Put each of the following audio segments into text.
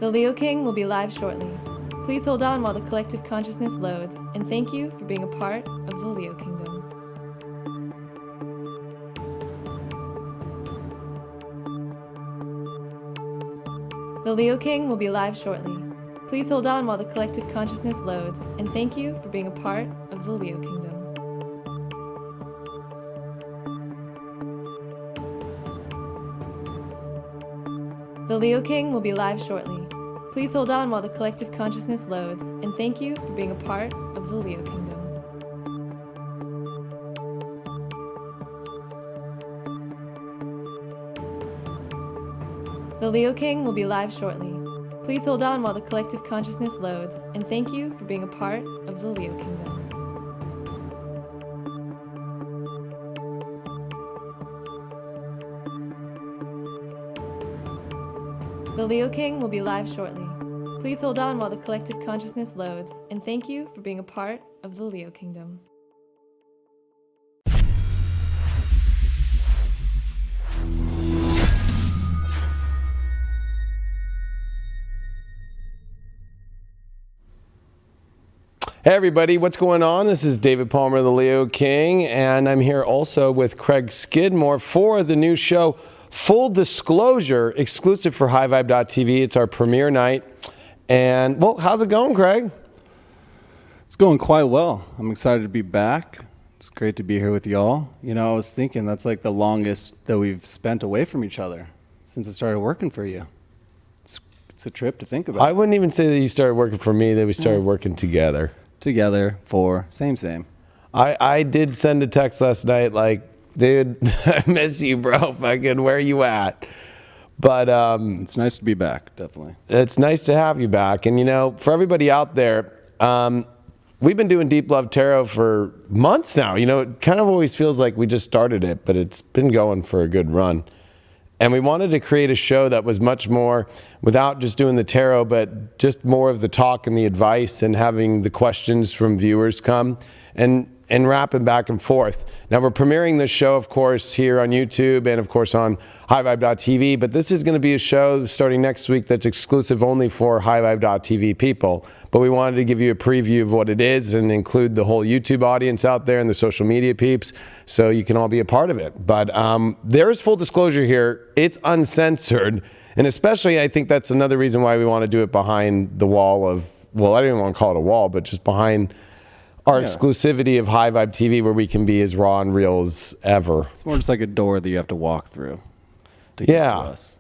The Leo King will be live shortly. Please hold on while the collective consciousness loads, and thank you for being a part of the Leo Kingdom. The Leo King will be live shortly. Please hold on while the collective consciousness loads, and thank you for being a part of the Leo Kingdom. The Leo King will be live shortly. Please hold on while the collective consciousness loads, and thank you for being a part of the Leo Kingdom. The Leo King will be live shortly. Please hold on while the collective consciousness loads, and thank you for being a part of the Leo Kingdom. The Leo King will be live shortly. Please hold on while the collective consciousness loads, and thank you for being a part of the Leo Kingdom. Hey everybody, what's going on? This is David Palmer, the Leo King, and I'm here also with Craig Skidmore for the new show, Full Disclosure, exclusive for HighVibe.tv. It's our premiere night. And, well, how's it going, Craig? It's going quite well. I'm excited to be back. It's great to be here with y'all. You know, I was thinking that's like the longest that we've spent away from each other since I started working for you. It's a trip to think about. I wouldn't even say that you started working for me, that we started working together. Together for same. I did send a text last night like, dude, I miss you, bro. Fucking, where you at? But it's nice to be back, definitely. It's nice to have you back. And, you know, for everybody out there, we've been doing Deep Love Tarot for months now. You know, it kind of always feels like we just started it, but it's been going for a good run. And we wanted to create a show that was much more, without just doing the tarot, but just more of the talk and the advice and having the questions from viewers come and rapping back and forth. Now, we're premiering this show, of course, here on YouTube and, of course, on HighVibe.tv. But this is going to be a show starting next week that's exclusive only for HighVibe.tv people. But we wanted to give you a preview of what it is and include the whole YouTube audience out there and the social media peeps so you can all be a part of it. But there's full disclosure here. It's uncensored. And especially, I think that's another reason why we want to do it behind the wall of, well, I don't even want to call it a wall, but just behind our exclusivity of High Vibe TV, where we can be as raw and real as ever. It's more just like a door that you have to walk through to get to us.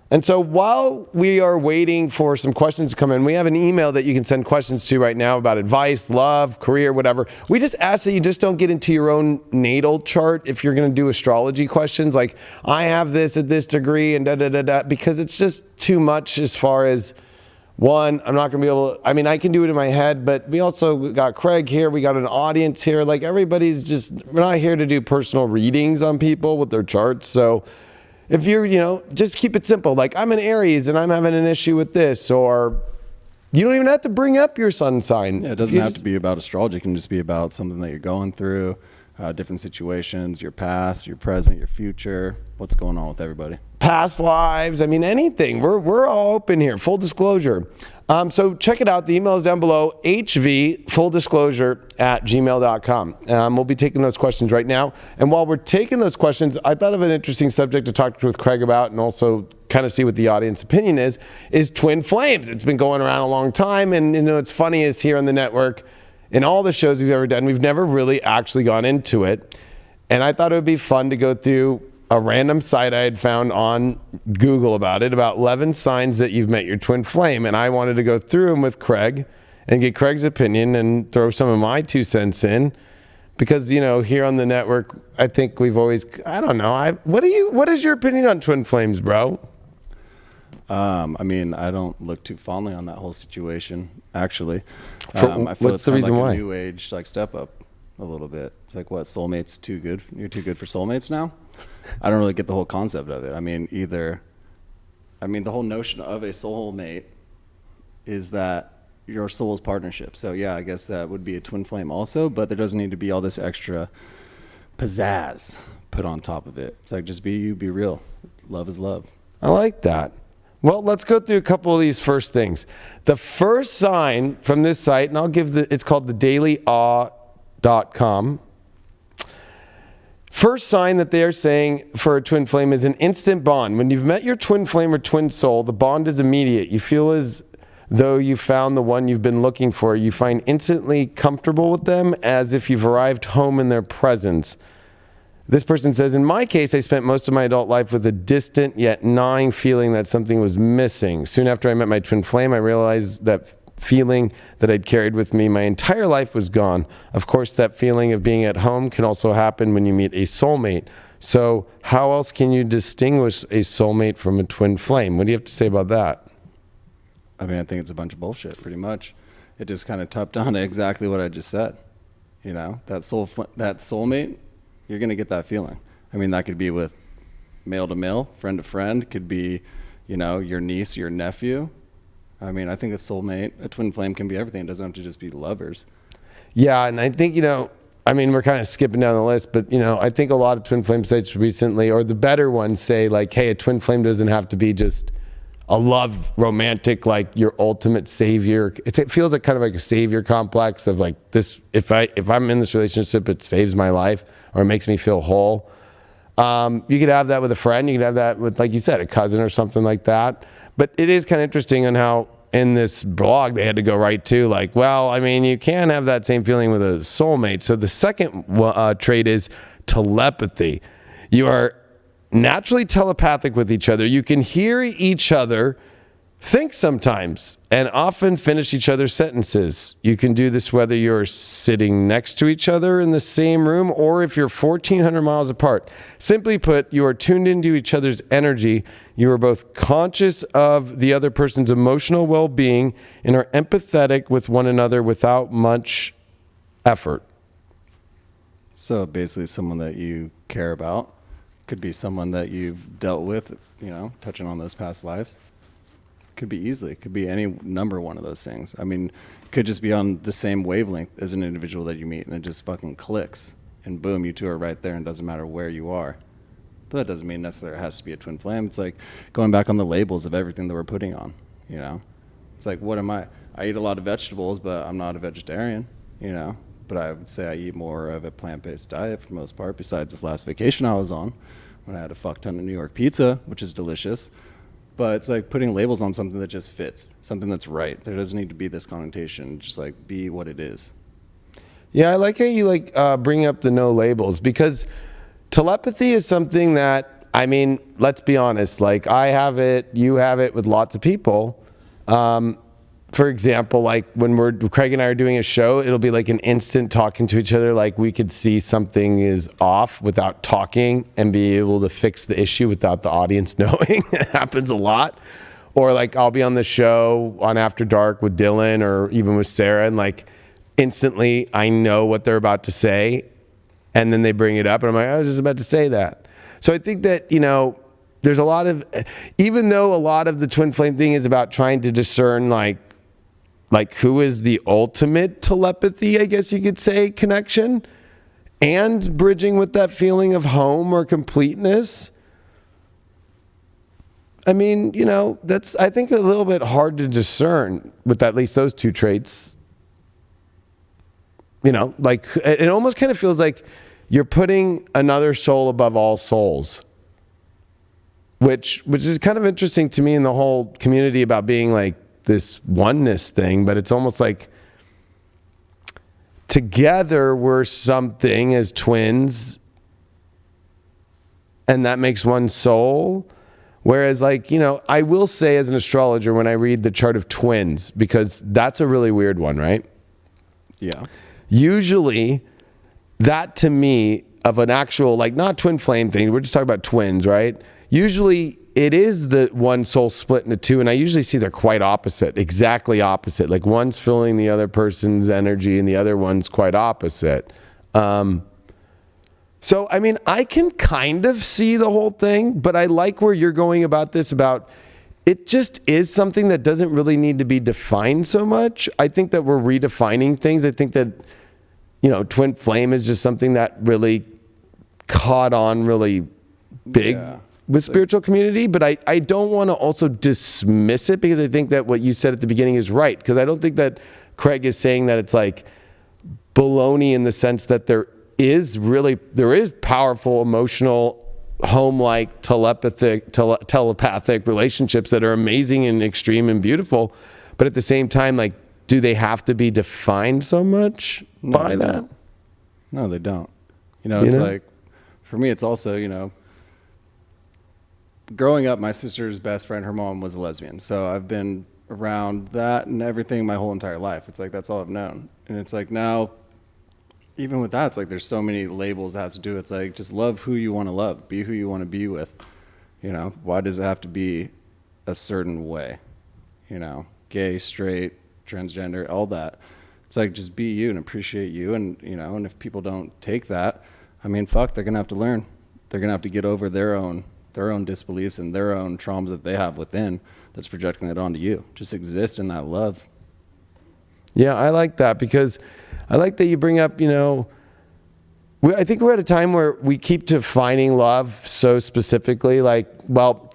And so while we are waiting for some questions to come in, we have an email that you can send questions to right now about advice, love, career, whatever. We just ask that you just don't get into your own natal chart if you're going to do astrology questions. Like, I have this at this degree and da-da-da-da, because it's just too much as far as, one, I'm not going to be able to, I mean, I can do it in my head, but we also got Craig here. We got an audience here. Like, everybody's just, we're not here to do personal readings on people with their charts. So if you're, you know, just keep it simple. Like, I'm an Aries and I'm having an issue with this, or you don't even have to bring up your sun sign. Yeah, it doesn't have to be about astrology. It can just be about something that you're going through, different situations, your past, your present, your future, what's going on with everybody. Past lives, I mean, anything. We're all open here, full disclosure. So check it out. The email is down below, hvfulldisclosure@gmail.com. We'll be taking those questions right now. And while we're taking those questions, I thought of an interesting subject to talk with Craig about and also kind of see what the audience opinion is twin flames. It's been going around a long time. And, you know, it's funny is here on the network, in all the shows we've ever done, we've never really actually gone into it. And I thought it would be fun to go through a random site I had found on Google about 11 signs that you've met your twin flame. And I wanted to go through them with Craig and get Craig's opinion and throw some of my 2 cents in. Because, you know, here on the network, I think we've always, I don't know. What is your opinion on twin flames, bro? I mean, I don't look too fondly on that whole situation, actually. I feel what's the reason why? A new age, like, step up a little bit. It's like, what, soulmates too good? You're too good for soulmates now? I don't really get the whole concept of it. I mean, the whole notion of a soulmate is that your soul's partnership. So yeah, I guess that would be a twin flame also, but there doesn't need to be all this extra pizzazz put on top of it. It's like, just be you, be real. Love is love. I like that. Well, let's go through a couple of these first things. The first sign from this site, and I'll give it's called thedailyAwe.com. First sign that they're saying for a twin flame is an instant bond. When you've met your twin flame or twin soul, the bond is immediate. You feel as though you found the one you've been looking for. You find instantly comfortable with them, as if you've arrived home in their presence. This person says, in my case, I spent most of my adult life with a distant yet gnawing feeling that something was missing. Soon after I met my twin flame, I realized that feeling that I'd carried with me my entire life was gone. Of course, that feeling of being at home can also happen when you meet a soulmate. So how else can you distinguish a soulmate from a twin flame? What do you have to say about that? I mean, I think it's a bunch of bullshit, pretty much. It just kind of tapped on to exactly what I just said. You know, that soulmate, you're going to get that feeling. I mean, that could be with male to male, friend to friend, could be, you know, your niece, your nephew. I mean, I think a soulmate, a twin flame can be everything. It doesn't have to just be lovers. Yeah, and I think, you know, I mean, we're kind of skipping down the list, but, you know, I think a lot of twin flame sites recently, or the better ones, say like, hey, a twin flame doesn't have to be just a love romantic, like your ultimate savior. It feels like kind of like a savior complex of like this, if I'm in this relationship, it saves my life or it makes me feel whole. You could have that with a friend. You could have that with, like you said, a cousin or something like that. But it is kind of interesting on how in this blog they had to go right to like, well, I mean, you can have that same feeling with a soulmate. So the second trait is telepathy. You are naturally telepathic with each other. You can hear each other think sometimes and often finish each other's sentences. You can do this whether you're sitting next to each other in the same room or if you're 1,400 miles apart. Simply put, you are tuned into each other's energy. You are both conscious of the other person's emotional well-being and are empathetic with one another without much effort. So basically someone that you care about. Could be someone that you've dealt with, you know, touching on those past lives. Could be easily. Could be any number one of those things. I mean, could just be on the same wavelength as an individual that you meet and it just fucking clicks. And boom, you two are right there and it doesn't matter where you are. But that doesn't mean necessarily it has to be a twin flame. It's like going back on the labels of everything that we're putting on, you know? It's like, what am I? I eat a lot of vegetables, but I'm not a vegetarian, you know? But I would say I eat more of a plant-based diet for the most part, besides this last vacation I was on when I had a fuck ton of New York pizza, which is delicious. But it's like putting labels on something that just fits, something that's right. There doesn't need to be this connotation, just like be what it is. Yeah, I like how you like bring up the no labels, because telepathy is something that, I mean, let's be honest, like I have it, you have it with lots of people. For example, like when Craig and I are doing a show, it'll be like an instant talking to each other. Like we could see something is off without talking and be able to fix the issue without the audience knowing. It happens a lot. Or like I'll be on the show on After Dark with Dylan or even with Sarah, and like instantly I know what they're about to say. And then they bring it up and I'm like, I was just about to say that. So I think that, you know, there's a lot of, even though a lot of the twin flame thing is about trying to discern like who is the ultimate telepathy, I guess you could say, connection, and bridging with that feeling of home or completeness. I mean, you know, that's, I think, a little bit hard to discern with at least those two traits. You know, like it almost kind of feels like you're putting another soul above all souls, which is kind of interesting to me in the whole community about being like this oneness thing, but it's almost like together we're something as twins and that makes one soul. Whereas like, you know, I will say as an astrologer when I read the chart of twins, because that's a really weird one, right? Yeah. Usually that to me of an actual, like not twin flame thing, we're just talking about twins, right? Usually it is the one soul split into two, and I usually see they're quite opposite, exactly opposite. Like one's filling the other person's energy and the other one's quite opposite. So, I mean, I can kind of see the whole thing, but I like where you're going about this, about it just is something that doesn't really need to be defined so much. I think that we're redefining things. I think that, you know, twin flame is just something that really caught on really big. Yeah. with spiritual community, but I don't want to also dismiss it, because I think that what you said at the beginning is right. Because I don't think that Craig is saying that it's like baloney in the sense that there is powerful, emotional, home-like, telepathic relationships that are amazing and extreme and beautiful. But at the same time, like, do they have to be defined so much by that? No, they don't. It's like, for me, it's also, growing up, my sister's best friend, her mom was a lesbian. So I've been around that and everything my whole entire life. It's like, that's all I've known. And it's like, now, even with that, it's like, there's so many labels that has to do. It's like, just love who you want to love, be who you want to be with. Why does it have to be a certain way? Gay, straight, transgender, all that. It's like, just be you and appreciate you. And, and if people don't take that, I mean, fuck, they're going to have to learn. They're going to have to get over their own disbeliefs and their own traumas that they have within that's projecting that onto you. Just exist in that love. Yeah, I like that, because I like that you bring up, I think we're at a time where we keep defining love so specifically. Like, well,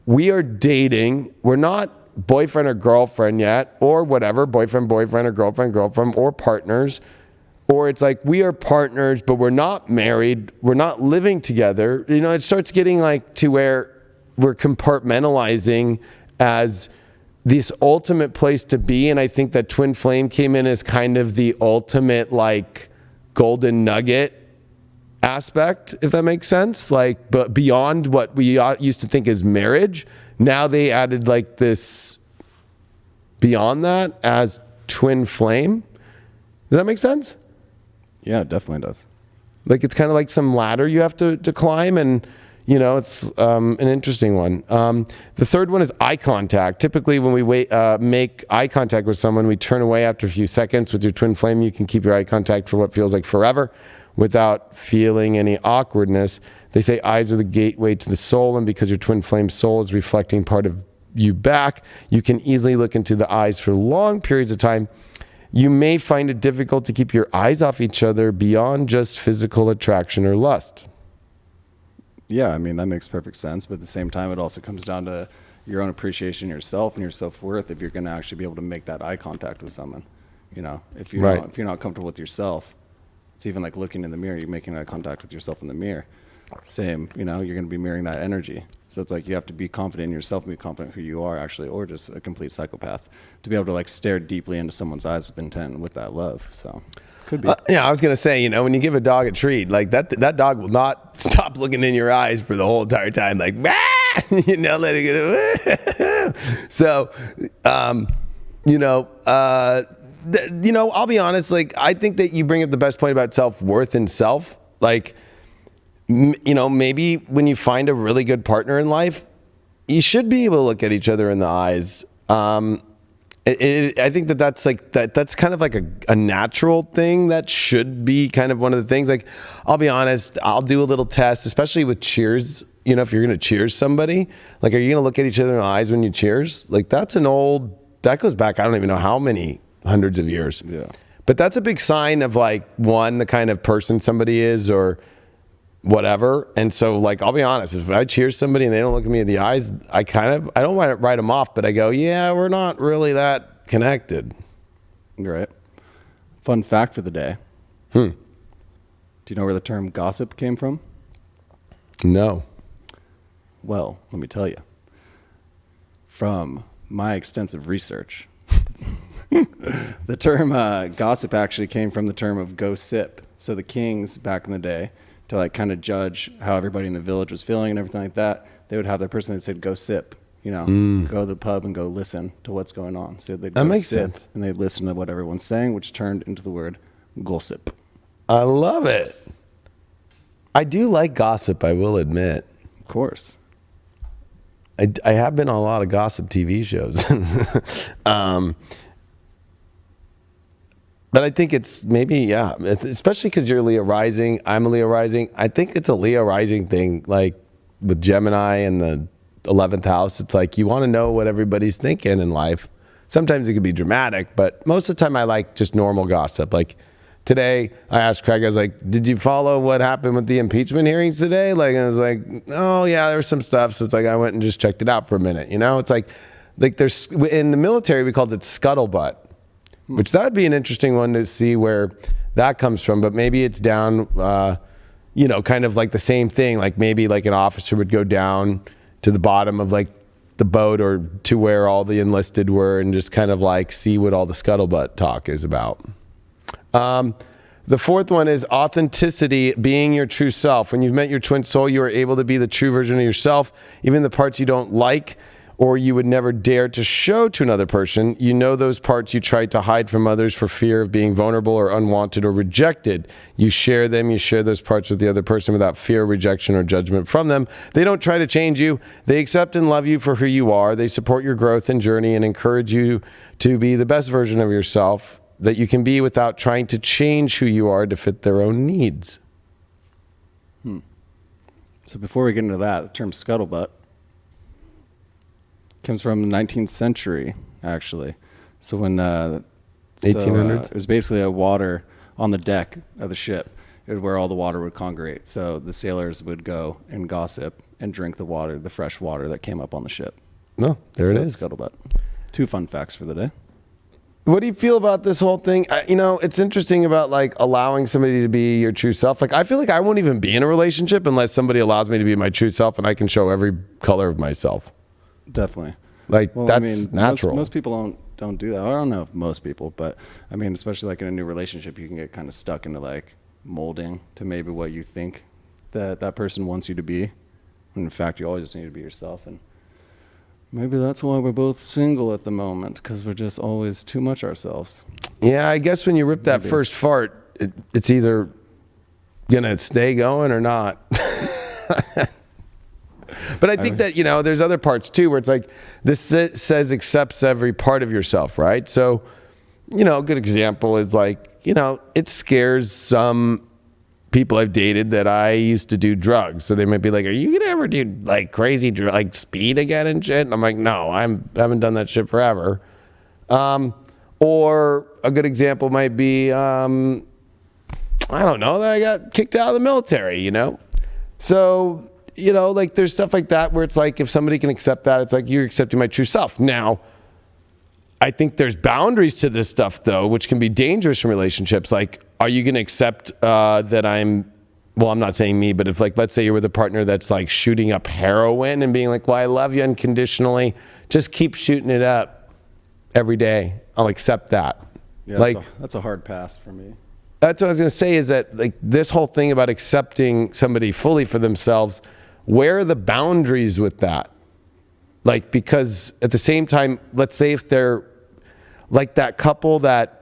we are dating. We're not boyfriend or girlfriend yet, or whatever, boyfriend or girlfriend, or partners. Or it's like, we are partners, but we're not married. We're not living together. It starts getting like to where we're compartmentalizing as this ultimate place to be. And I think that twin flame came in as kind of the ultimate like golden nugget aspect, if that makes sense. Like, but beyond what we used to think is marriage, now they added like this beyond that as twin flame. Does that make sense? Yeah, it definitely does. Like, it's kind of like some ladder you have to climb, and it's an interesting one. The third one is eye contact. Typically, when we make eye contact with someone, we turn away after a few seconds. With your twin flame, you can keep your eye contact for what feels like forever without feeling any awkwardness. They say eyes are the gateway to the soul, and because your twin flame soul is reflecting part of you back, you can easily look into the eyes for long periods of time. You may find it difficult to keep your eyes off each other beyond just physical attraction or lust. Yeah, I mean, that makes perfect sense. But at the same time, it also comes down to your own appreciation of yourself and your self-worth if you're going to actually be able to make that eye contact with someone. If you're not comfortable with yourself, it's even like looking in the mirror, you're making eye contact with yourself in the mirror. Same, you're going to be mirroring that energy. So it's like, you have to be confident in yourself and be confident who you are actually, or just a complete psychopath, to be able to like stare deeply into someone's eyes with intent and with that love. So could be. I was going to say, when you give a dog a treat, like that dog will not stop looking in your eyes for the whole entire time. Like, letting it. So, I'll be honest. Like, I think that you bring up the best point about self-worth and self. Like, maybe when you find a really good partner in life, you should be able to look at each other in the eyes. I think that's like that's kind of like a natural thing that should be kind of one of the things. Like, I'll be honest, I'll do a little test, especially with cheers. If you're going to cheers somebody, like, are you going to look at each other in the eyes when you cheers? Like, that goes back, I don't even know how many hundreds of years. Yeah. But that's a big sign of like, one, the kind of person somebody is, or whatever. And so, like, I'll be honest, if I cheer somebody and they don't look at me in the eyes, I don't want to write them off, but I go, yeah, we're not really that connected. Right. Fun fact for the day. Do you know where the term gossip came from? No. Well, let me tell you. From my extensive research, the term gossip actually came from the term of go sip. So the kings back in the day, to like kind of judge how everybody in the village was feeling and everything like that, they would have their person that said, go sip, go to the pub and go listen to what's going on. So they'd go that makes sip sense. And they'd listen to what everyone's saying, which turned into the word gossip. I love it. I do like gossip, I will admit. Of course. I have been on a lot of gossip TV shows. But I think it's maybe, especially because you're Leo rising, I'm a Leo rising. I think it's a Leo rising thing, like with Gemini and the 11th house. It's like, you want to know what everybody's thinking in life. Sometimes it can be dramatic, but most of the time I like just normal gossip. Like, today I asked Craig, I was like, did you follow what happened with the impeachment hearings today? Like, I was like, oh yeah, there was some stuff. So it's like, I went and just checked it out for a minute. You know, it's like there's, in the military, we called it scuttlebutt, which that would be an interesting one to see where that comes from. But maybe it's down, you know, kind of like the same thing. Like maybe like an officer would go down to the bottom of like the boat or to where all the enlisted were and just kind of like see what all the scuttlebutt talk is about. The fourth one is authenticity, being your true self. When you've met your twin soul, you are able to be the true version of yourself, even the parts you don't like or you would never dare to show to another person. You know those parts you tried to hide from others for fear of being vulnerable or unwanted or rejected. You share them, you share those parts with the other person without fear, rejection, or judgment from them. They don't try to change you. They accept and love you for who you are. They support your growth and journey and encourage you to be the best version of yourself that you can be without trying to change who you are to fit their own needs. So before we get into that, the term scuttlebutt comes from the 19th century, actually. So when 1800s? It was basically a water on the deck of the ship. It was where all the water would congregate. So the sailors would go and gossip and drink the water, the fresh water that came up on the ship. No, there it is. Scuttlebutt. 2 fun facts for the day. What do you feel about this whole thing? You know, it's interesting about like allowing somebody to be your true self. Like, I feel like I won't even be in a relationship unless somebody allows me to be my true self and I can show every color of myself. Definitely. Like, well, that's, I mean, natural. Most people don't do that. I don't know if most people, but I mean, especially like in a new relationship, you can get kind of stuck into like molding to maybe what you think that person wants you to be. When in fact, you always just need to be yourself. And maybe that's why we're both single at the moment, because we're just always too much ourselves. Yeah, I guess when you rip that first fart, it's either going to stay going or not. But I think that, you know, there's other parts too where it's like this says accepts every part of yourself, right? So, you know, a good example is like, you know, it scares some people I've dated that I used to do drugs. So they might be like, are you going to ever do like crazy, like speed again and shit? And I'm like, no, I haven't done that shit forever. Or a good example might be, I don't know, that I got kicked out of the military, you know? So, you know, like there's stuff like that where it's like if somebody can accept that, it's like you're accepting my true self. Now, I think there's boundaries to this stuff though, which can be dangerous in relationships. Like, are you going to accept that I'm not saying me, but if like, let's say you're with a partner that's like shooting up heroin and being like, well, I love you unconditionally, just keep shooting it up every day. I'll accept that. Yeah, like that's a hard pass for me. That's what I was going to say is that like this whole thing about accepting somebody fully for themselves, where are the boundaries with that? Like, because at the same time, let's say if they're like that couple that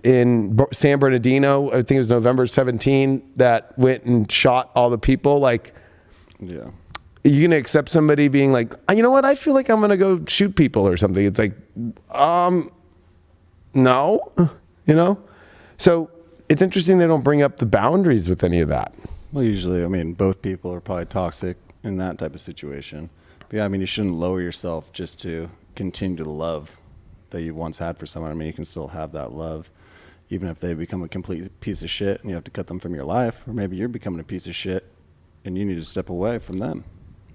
in San Bernardino, I think it was November 17, that went and shot all the people. Like, yeah, you're going to accept somebody being like, you know what? I feel like I'm going to go shoot people or something. It's like, no, you know? So it's interesting they don't bring up the boundaries with any of that. Well, usually, I mean, both people are probably toxic in that type of situation. But yeah, I mean, you shouldn't lower yourself just to continue the love that you once had for someone. I mean, you can still have that love, even if they become a complete piece of shit and you have to cut them from your life, or maybe you're becoming a piece of shit and you need to step away from them.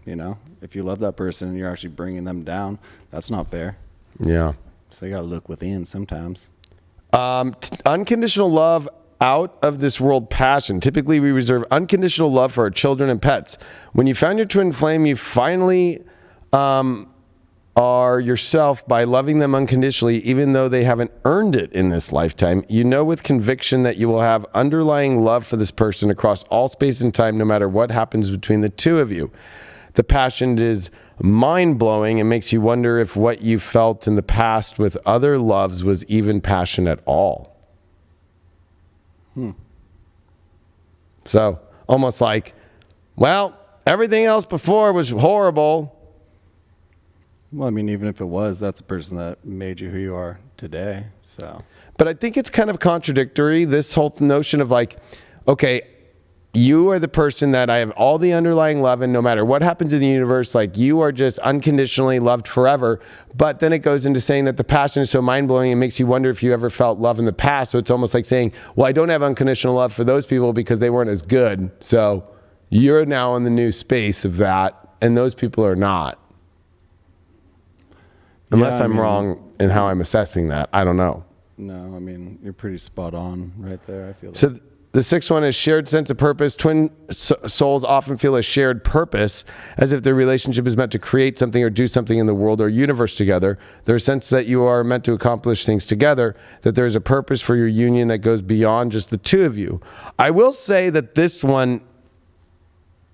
You know, if you love that person and you're actually bringing them down, that's not fair. Yeah. So you got to look within sometimes. Unconditional love, out of this world passion. Typically, we reserve unconditional love for our children and pets. When you found your twin flame, you finally are yourself by loving them unconditionally, even though they haven't earned it in this lifetime. You know with conviction that you will have underlying love for this person across all space and time, no matter what happens between the two of you. The passion is mind-blowing and makes you wonder if what you felt in the past with other loves was even passion at all. So almost like, well, everything else before was horrible. Well, I mean, even if it was, that's a person that made you who you are today. So, but I think it's kind of contradictory, this whole notion of like, okay, you are the person that I have all the underlying love, and no matter what happens in the universe, like you are just unconditionally loved forever. But then it goes into saying that the passion is so mind-blowing, it makes you wonder if you ever felt love in the past. So it's almost like saying, well, I don't have unconditional love for those people because they weren't as good. So you're now in the new space of that, and those people are not. Unless I'm wrong in how I'm assessing that. I don't know. No, I mean, you're pretty spot on right there, I feel like. So the sixth one is shared sense of purpose. Twin souls often feel a shared purpose, as if their relationship is meant to create something or do something in the world or universe together. There's a sense that you are meant to accomplish things together, that there's a purpose for your union that goes beyond just the two of you. I will say that this one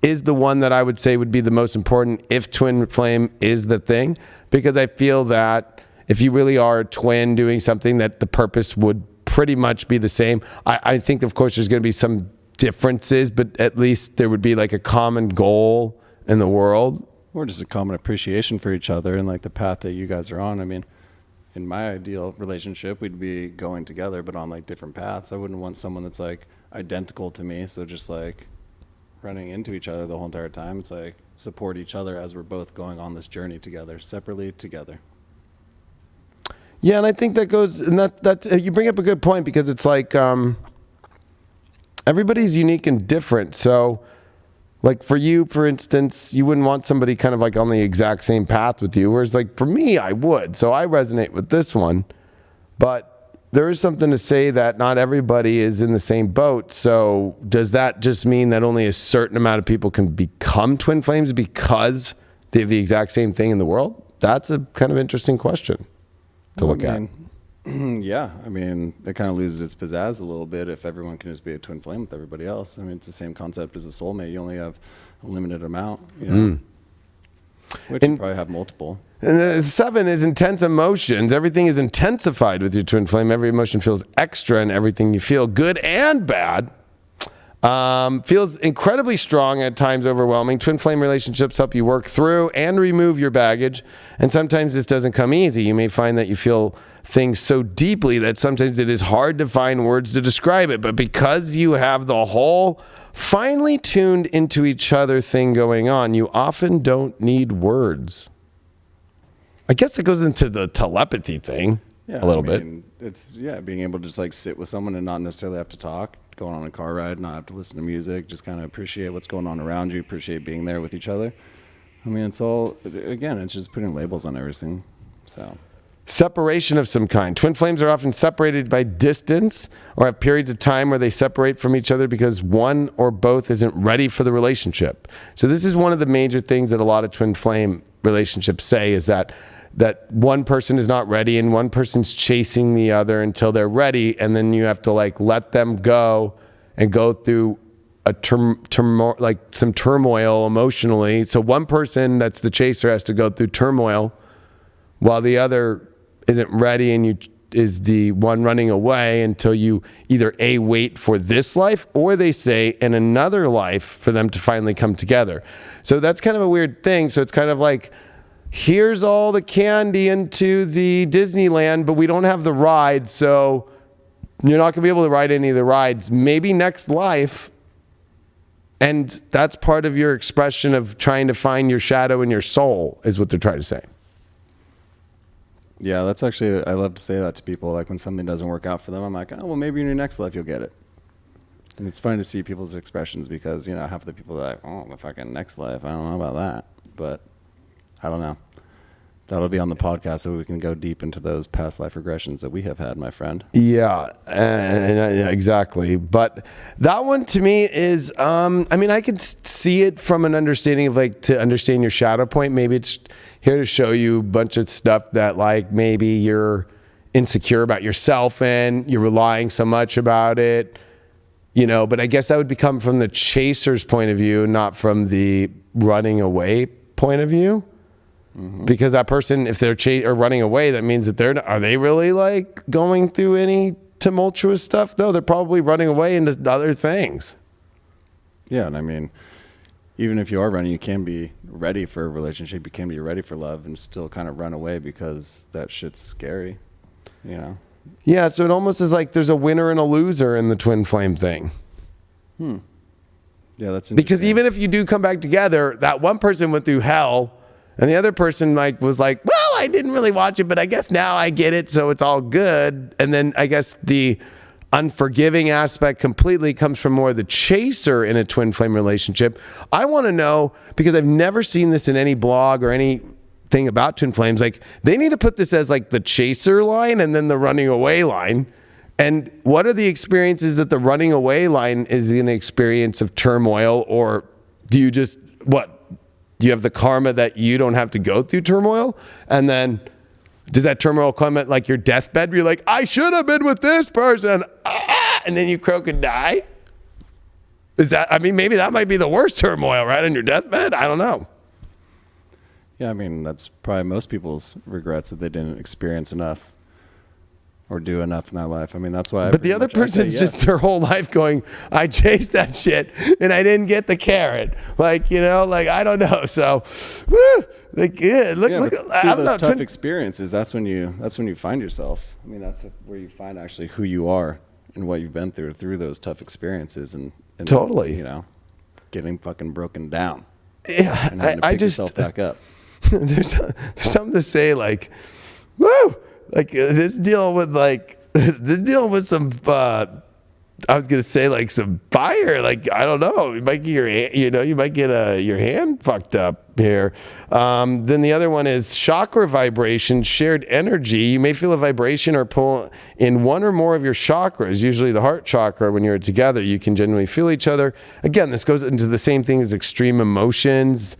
is the one that I would say would be the most important if twin flame is the thing, because I feel that if you really are a twin doing something, that the purpose would pretty much be the same. I think, of course, there's going to be some differences, but at least there would be like a common goal in the world. Or just a common appreciation for each other and like the path that you guys are on. I mean, in my ideal relationship, we'd be going together, but on like different paths. I wouldn't want someone that's like identical to me. So just like running into each other the whole entire time. It's like support each other as we're both going on this journey together, separately together. Yeah, and I think that goes, and that you bring up a good point, because it's like everybody's unique and different. So, like for you, for instance, you wouldn't want somebody kind of like on the exact same path with you, whereas like for me, I would. So I resonate with this one, but there is something to say that not everybody is in the same boat. So does that just mean that only a certain amount of people can become twin flames because they have the exact same thing in the world? That's a kind of interesting question to look at. Yeah, I mean, it kind of loses its pizzazz a little bit if everyone can just be a twin flame with everybody else. I mean, it's the same concept as a soulmate. You only have a limited amount, you know, which you probably have multiple. And the 7 is intense emotions. Everything is intensified with your twin flame. Every emotion feels extra in everything you feel, good and bad. Feels incredibly strong, at times overwhelming. Twin flame relationships help you work through and remove your baggage. And sometimes this doesn't come easy. You may find that you feel things so deeply that sometimes it is hard to find words to describe it. But because you have the whole finely tuned into each other thing going on, you often don't need words. I guess it goes into the telepathy thing a little bit. It's, being able to just like sit with someone and not necessarily have to talk, going on a car ride, not have to listen to music, just kind of appreciate what's going on around you, appreciate being there with each other. I mean, it's all, again, it's just putting labels on everything. So separation of some kind. Twin flames are often separated by distance or have periods of time where they separate from each other because one or both isn't ready for the relationship. So this is one of the major things that a lot of twin flame relationships say, is that one person is not ready and one person's chasing the other until they're ready, and then you have to like let them go and go through a like some turmoil emotionally. So one person that's the chaser has to go through turmoil while the other isn't ready, and is the one running away until you either wait for this life, or they say in another life for them to finally come together. So that's kind of a weird thing. So it's kind of like, here's all the candy into the Disneyland, but we don't have the ride, so you're not going to be able to ride any of the rides. Maybe next life. And that's part of your expression of trying to find your shadow in your soul, is what they're trying to say. Yeah, that's actually, I love to say that to people. Like when something doesn't work out for them, I'm like, oh, well, maybe in your next life you'll get it. And it's funny to see people's expressions, because, you know, half of the people are like, oh, the fucking next life, I don't know about that. But I don't know. That'll be on the podcast so we can go deep into those past life regressions that we have had, my friend. Yeah, exactly. But that one to me is, I mean, I could see it from an understanding of like, to understand your shadow point. Maybe it's here to show you a bunch of stuff that like maybe you're insecure about yourself and you're relying so much about it, you know, but I guess that would become from the chaser's point of view, not from the running away point of view. Mm-hmm. Because that person, if they're or running away, that means that are they really like going through any tumultuous stuff? No, they're probably running away into other things. Yeah, and I mean, even if you are running, you can be ready for a relationship, you can be ready for love, and still kind of run away because that shit's scary, you know? Yeah, so it almost is like there's a winner and a loser in the twin flame thing. Yeah, that's interesting. Because even if you do come back together, that one person went through hell and the other person like was like, well, I didn't really watch it, but I guess now I get it, so it's all good. And then I guess the unforgiving aspect completely comes from more the chaser in a twin flame relationship. I want to know, because I've never seen this in any blog or anything about twin flames, like they need to put this as like the chaser line and then the running away line. And what are the experiences that the running away line is an experience of turmoil, or do you just, do you have the karma that you don't have to go through turmoil? And then does that turmoil come at like your deathbed where you're like, I should have been with this person, and then you croak and die? Maybe that might be the worst turmoil, right, on your deathbed? I don't know. Yeah, I mean, that's probably most people's regrets, that they didn't experience enough or do enough in that life. I mean, that's why. But the other person's just their whole life going, I chased that shit and I didn't get the carrot. Like, I don't know. So, look, through those tough experiences, that's when you find yourself. I mean, that's where you find actually who you are and what you've been through those tough experiences, and totally, getting fucking broken down. Yeah, and having to pick yourself back up. There's something to say, like, woo. Like this deal with some, I was gonna say like some fire. Like I don't know, you might get your hand fucked up here. Then the other one is chakra vibration, shared energy. You may feel a vibration or pull in one or more of your chakras. Usually the heart chakra. When you're together, you can genuinely feel each other. Again, this goes into the same thing as extreme emotions.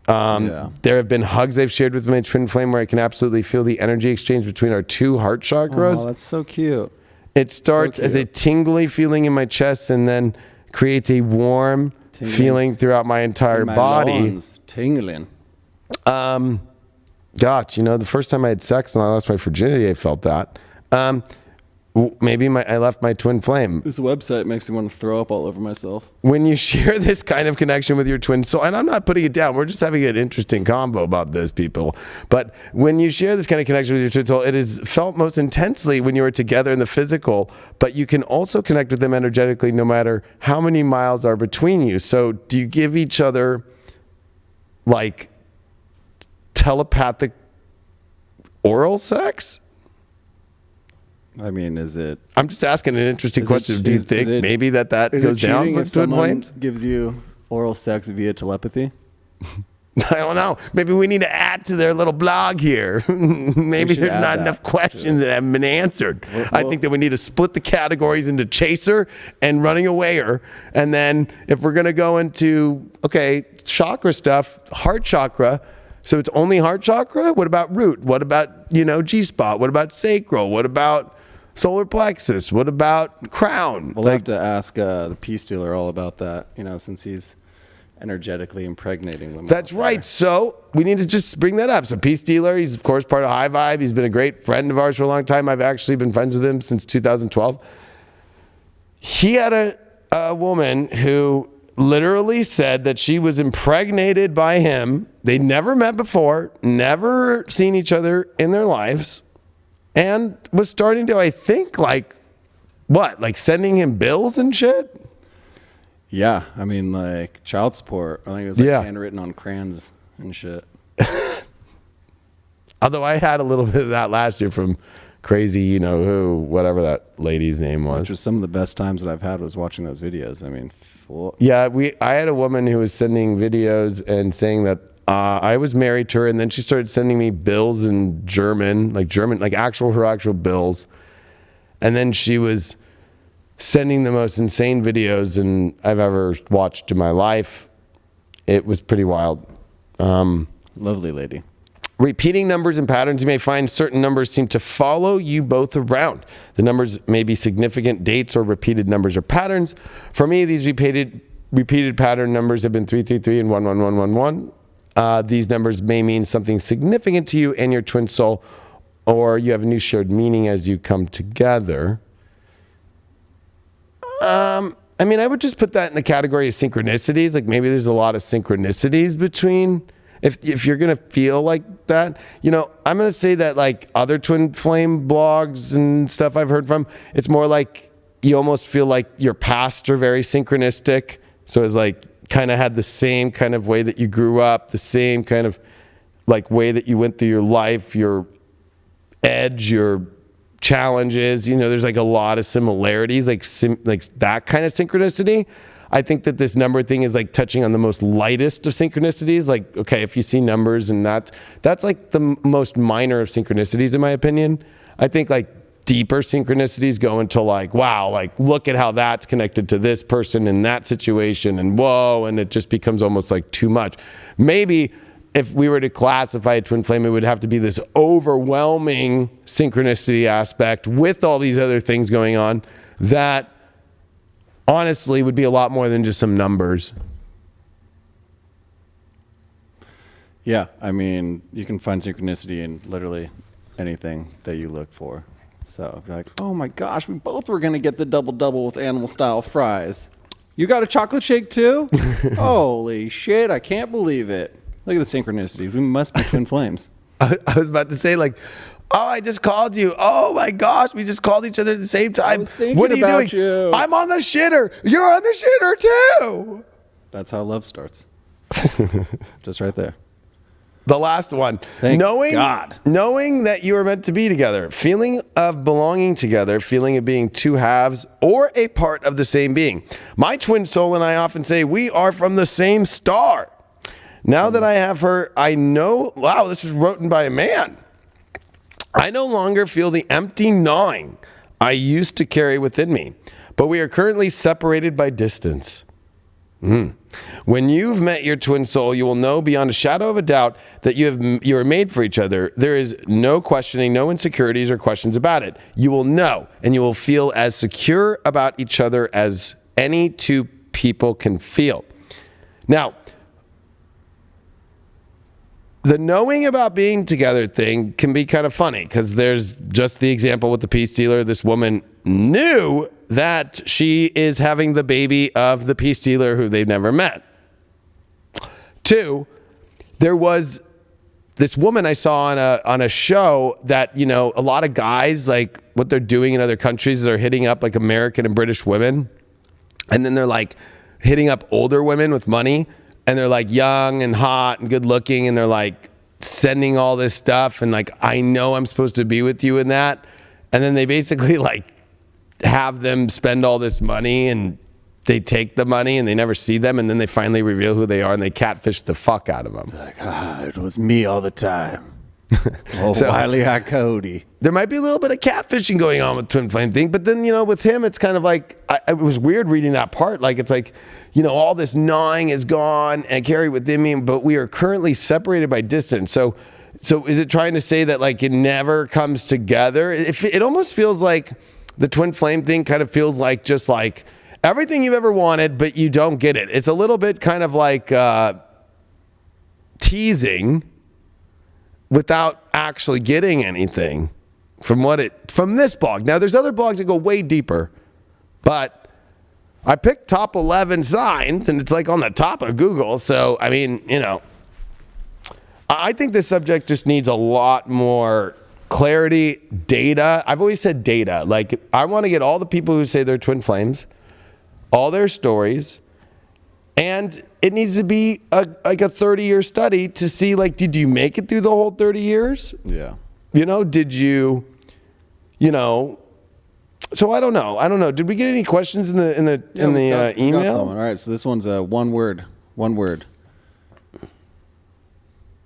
There have been hugs I've shared with my twin flame where I can absolutely feel the energy exchange between our two heart chakras. Oh, that's so cute. It starts as a tingly feeling in my chest and then creates a warm feeling throughout my entire body. Lawns, tingling. The first time I had sex and I lost my virginity, I felt that. Maybe I left my twin flame. This website makes me want to throw up all over myself. When you share this kind of connection with your twin soul, and I'm not putting it down, we're just having an interesting combo about this, people. But when you share this kind of connection with your twin soul, it is felt most intensely when you are together in the physical, but you can also connect with them energetically no matter how many miles are between you. So do you give each other like telepathic oral sex? I mean, is it? I'm just asking an interesting question. Do you think maybe that goes down with twin flames? Gives you oral sex via telepathy? I don't know. Maybe we need to add to their little blog here. Maybe there's not enough questions that haven't been answered. I think that we need to split the categories into chaser and running awayer. And then if we're going to go into, chakra stuff, heart chakra. So it's only heart chakra? What about root? What about, G-spot? What about sacral? What about solar plexus? What about crown? We'll have to ask the peace dealer all about that, since he's energetically impregnating women. That's right. So we need to just bring that up. So peace dealer, he's of course part of High Vibe. He's been a great friend of ours for a long time. I've actually been friends with him since 2012. He had a woman who literally said that she was impregnated by him. They never met before, never seen each other in their lives, and was starting to, I think, like sending him bills and shit? Yeah, I mean, like child support. I think it was handwritten on crayons and shit. Although I had a little bit of that last year from crazy, whatever that lady's name was. Which was some of the best times that I've had was watching those videos. I mean, I had a woman who was sending videos and saying that I was married to her, and then she started sending me bills in German, like her actual bills. And then she was sending the most insane videos I've ever watched in my life. It was pretty wild. Lovely lady. Repeating numbers and patterns. You may find certain numbers seem to follow you both around. The numbers may be significant dates or repeated numbers or patterns. For me, these repeated pattern numbers have been 333 and 11111. These numbers may mean something significant to you and your twin soul, or you have a new shared meaning as you come together. I would just put that in the category of synchronicities. Like maybe there's a lot of synchronicities between, if you're going to feel like that. I'm going to say that like other twin flame blogs and stuff I've heard from, it's more like you almost feel like your pasts are very synchronistic So it's like kind of had the same kind of way that you grew up, the same kind of like way that you went through your life, your edge, your challenges. You know, there's like a lot of similarities, like that kind of synchronicity. I think that this number thing is like touching on the most lightest of synchronicities. Like, okay, if you see numbers and that's like the most minor of synchronicities in my opinion. I think like deeper synchronicities go into like, wow, like look at how that's connected to this person in that situation and whoa, and it just becomes almost like too much. Maybe if we were to classify a twin flame, it would have to be this overwhelming synchronicity aspect with all these other things going on that honestly would be a lot more than just some numbers. Yeah, I mean, you can find synchronicity in literally anything that you look for. So if you're like, oh my gosh, we both were going to get the double with animal style fries. You got a chocolate shake too? Holy shit, I can't believe it. Look at the synchronicity. We must be twin flames. I was about to say like, oh, I just called you. Oh my gosh, we just called each other at the same time. I was thinking what are you about doing? you. I'm on the shitter. You're on the shitter too. That's how love starts. Just right there. The last one. Thank God. Knowing that you are meant to be together, feeling of belonging together, feeling of being two halves or a part of the same being. My twin soul and I often say we are from the same star. Now that I have her, I know, wow, this was written by a man. I no longer feel the empty gnawing I used to carry within me, but we are currently separated by distance. When you've met your twin soul, you will know beyond a shadow of a doubt that you are made for each other. There is no questioning, no insecurities or questions about it. You will know, and you will feel as secure about each other as any two people can feel. Now, the knowing about being together thing can be kind of funny because there's just the example with the peace dealer. This woman knew that she is having the baby of the peace dealer who they've never met. 2, there was this woman I saw on a show that, you know, a lot of guys, like what they're doing in other countries is they're hitting up like American and British women. And then they're like hitting up older women with money. And they're like young and hot and good looking. And they're like sending all this stuff. And like, I know I'm supposed to be with you in that. And then they basically like have them spend all this money and they take the money and they never see them. And then they finally reveal who they are and they catfish the fuck out of them. Like, it was me all the time. Oh, so, Wiley Cody. There might be a little bit of catfishing going on with twin flame thing, but then, you know, with him, it's kind of like, it was weird reading that part. Like, it's like, you know, all this gnawing is gone and carried within me, but we are currently separated by distance. So is it trying to say that like it never comes together? It almost feels like the twin flame thing kind of feels like just like everything you've ever wanted, but you don't get it. It's a little bit kind of like teasing without actually getting anything from this blog. Now, there's other blogs that go way deeper, but I picked top 11 signs, and it's like on the top of Google. So, I mean, you know, I think this subject just needs a lot more clarity, data. I've always said data. Like, I want to get all the people who say they're twin flames, all their stories, and it needs to be like a 30-year study to see, like, did you make it through the whole 30 years? Yeah. You know, did you know? So I don't know. Did we get any questions in the email? Got someone. All right. So this one's one word.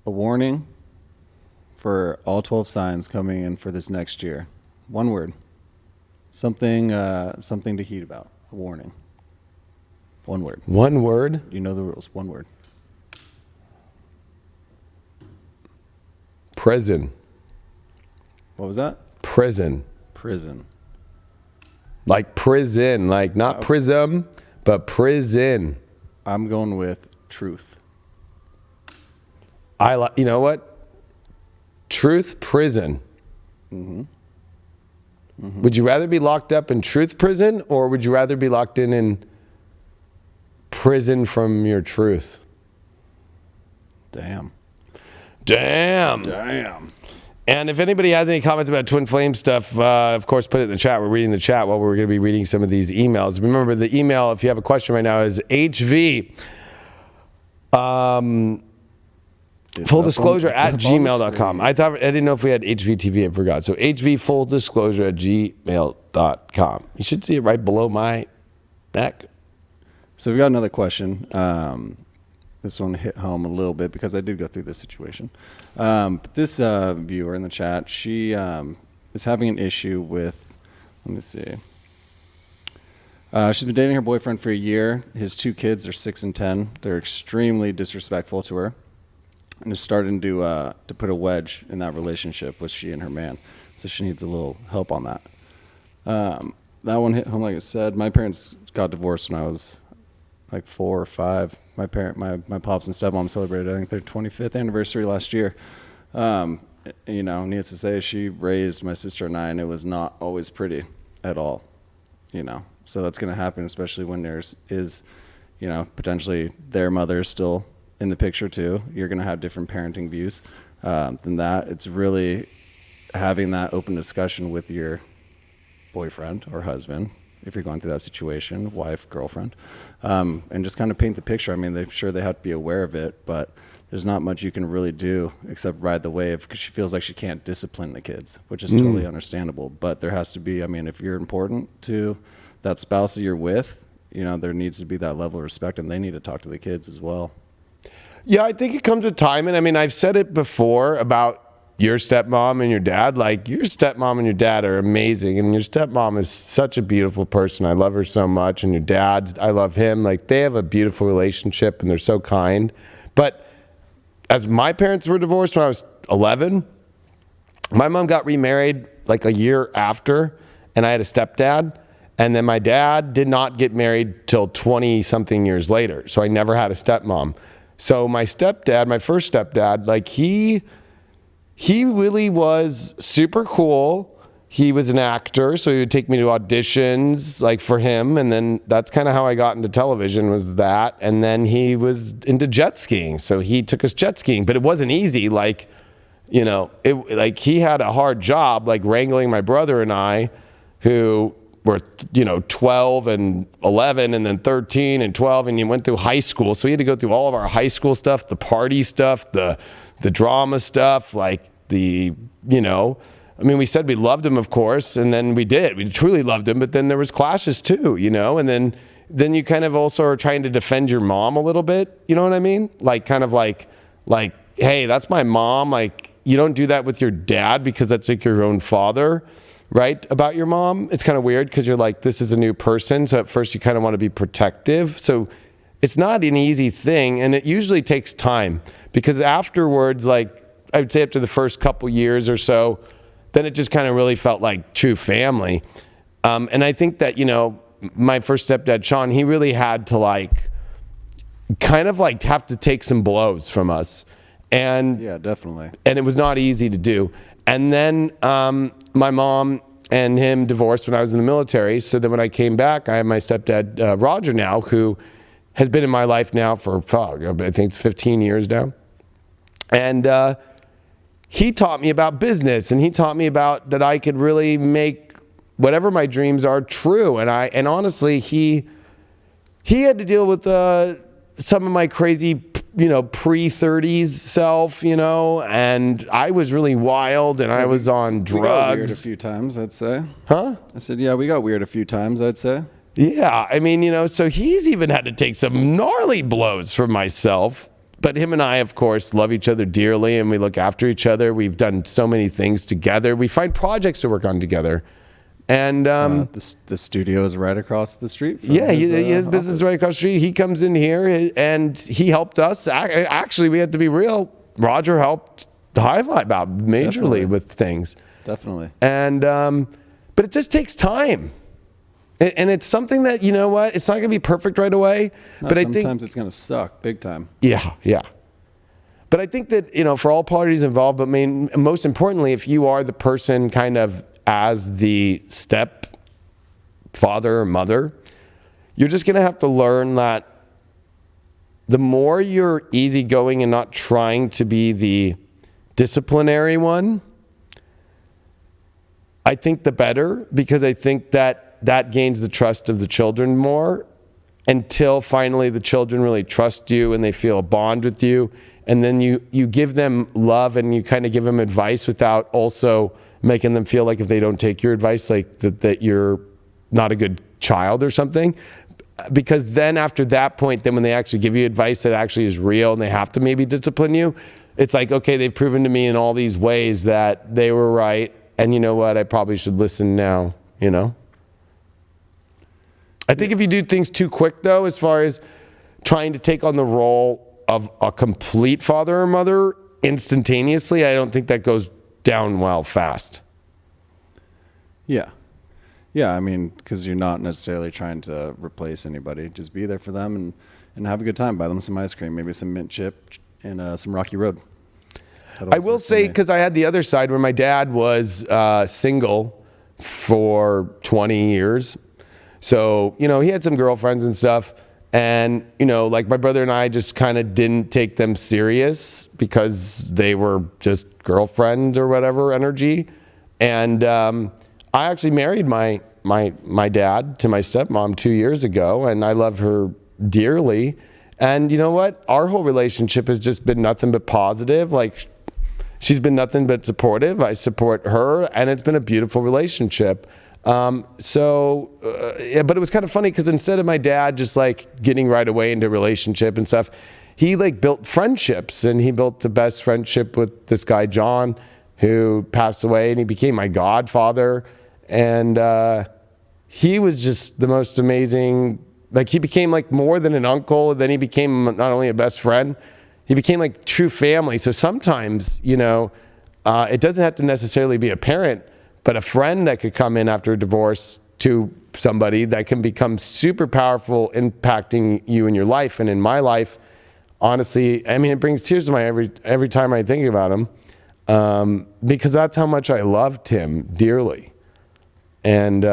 A warning for all 12 signs coming in for this next year. One word. Something to heed about. A warning. One word. One word? You know the rules. One word. Prison. What was that? Prison. Prison. Like prison. Like not prism, but prison. I'm going with truth. You know what? Truth prison. Mm-hmm. Mm-hmm. Would you rather be locked up in truth prison, or would you rather be locked in prison from your truth? Damn. And if anybody has any comments about twin flame stuff, of course, put it in the chat. We're reading the chat while we're going to be reading some of these emails. Remember, the email, if you have a question right now, is HV. Full disclosure at gmail.com. I didn't know if we had HVTV. I forgot. So HV full disclosure at gmail.com. You should see it right below my neck. So we got another question. This one hit home a little bit because I did go through this situation. But this viewer in the chat, she is having an issue with, let me see. She's been dating her boyfriend for a year. His 2 kids are 6 and 10. They're extremely disrespectful to her. And is starting to put a wedge in that relationship with she and her man. So she needs a little help on that. That one hit home, like I said. My parents got divorced when I was like 4 or 5. My pops and stepmom celebrated, I think, their 25th anniversary last year. You know, needless to say, she raised my sister and I, and it was not always pretty at all. You know, so that's going to happen, especially when is, you know, potentially their mother still in the picture too. You're going to have different parenting views than that. It's really having that open discussion with your boyfriend or husband, if you're going through that situation, wife, girlfriend, and just kind of paint the picture. I mean, they're sure they have to be aware of it, but there's not much you can really do except ride the wave, because she feels like she can't discipline the kids, which is totally understandable. But there has to be, I mean, if you're important to that spouse that you're with, you know, there needs to be that level of respect, and they need to talk to the kids as well. Yeah, I think it comes with time. And I mean, I've said it before about your stepmom and your dad. Like, your stepmom and your dad are amazing. And your stepmom is such a beautiful person. I love her so much. And your dad, I love him. Like, they have a beautiful relationship and they're so kind. But as my parents were divorced when I was 11, my mom got remarried like a year after, and I had a stepdad. And then my dad did not get married till 20 something years later. So I never had a stepmom. So my stepdad, my first stepdad, like he really was super cool. He was an actor, so he would take me to auditions like for him. And then that's kind of how I got into television, was that. And then he was into jet skiing. So he took us jet skiing, but it wasn't easy. Like, you know, like he had a hard job, like wrangling my brother and I, who were, you know, 12 and 11 and then 13 and 12, and you went through high school. So he had to go through all of our high school stuff, the party stuff, the drama stuff, like the, you know, I mean, we said we loved him, of course, and then we did. We truly loved him, but then there was clashes too, you know, and then you kind of also are trying to defend your mom a little bit, you know what I mean? Like, kind of like, hey, that's my mom. Like, you don't do that with your dad because that's like your own father. Right, about your mom. It's kind of weird because you're like, this is a new person. So at first you kind of want to be protective. So it's not an easy thing. And it usually takes time, because afterwards, like I would say after the first couple years or so, then it just kind of really felt like true family. And I think that, you know, my first stepdad, Sean, he really had to like, kind of like have to take some blows from us. And yeah, definitely. And it was not easy to do. And then my mom and him divorced when I was in the military. So then when I came back, I have my stepdad, Roger, now, who has been in my life now for, I think it's 15 years now. And he taught me about business, and he taught me about that I could really make whatever my dreams are true. And honestly, he had to deal with some of my crazy, you know, pre-30s self, you know, and I was really wild, and I was on drugs. We got weird a few times, I'd say. Huh? I said, yeah, we got weird a few times, I'd say. Yeah, I mean, you know, so he's even had to take some gnarly blows from myself. But him and I, of course, love each other dearly, and we look after each other. We've done so many things together. We find projects to work on together. And the studio is right across the street from his business is right across the street. He comes in here, and he helped us. Actually, we had to be real. Roger helped Hi-Fi out majorly with things. Definitely. And but it just takes time. And it's something that, you know what, it's not going to be perfect right away. No, but I think sometimes it's going to suck big time. Yeah. But I think that, you know, for all parties involved, but I mean, most importantly, if you are the person kind of as the step father or mother, you're just going to have to learn that the more you're easygoing and not trying to be the disciplinary one, I think the better, because I think that gains the trust of the children more, until finally the children really trust you and they feel a bond with you. And then you give them love and you kind of give them advice without also making them feel like if they don't take your advice, like that you're not a good child or something. Because then after that point, then when they actually give you advice that actually is real and they have to maybe discipline you, it's like, okay, they've proven to me in all these ways that they were right. And you know what? I probably should listen now, you know? I think if you do things too quick, though, as far as trying to take on the role of a complete father or mother instantaneously, I don't think that goes down well fast. Yeah. Yeah, I mean, because you're not necessarily trying to replace anybody. Just be there for them and have a good time. Buy them some ice cream, maybe some mint chip, and some Rocky Road. I will say, because I had the other side where my dad was single for 20 years. So, you know, he had some girlfriends and stuff. And, you know, like my brother and I just kind of didn't take them serious because they were just girlfriend or whatever energy. And I actually married my dad to my stepmom 2 years ago, and I love her dearly. And you know what? Our whole relationship has just been nothing but positive. Like, she's been nothing but supportive. I support her, and it's been a beautiful relationship. But it was kind of funny because instead of my dad just like getting right away into a relationship and stuff, he like built friendships, and he built the best friendship with this guy, John, who passed away, and he became my godfather. And he was just the most amazing. Like, he became like more than an uncle. And then he became not only a best friend, he became like true family. So sometimes, you know, it doesn't have to necessarily be a parent, but a friend that could come in after a divorce to somebody that can become super powerful, impacting you in your life. And in my life, honestly, I mean, it brings tears to my every time I think about him, because that's how much I loved him dearly. And,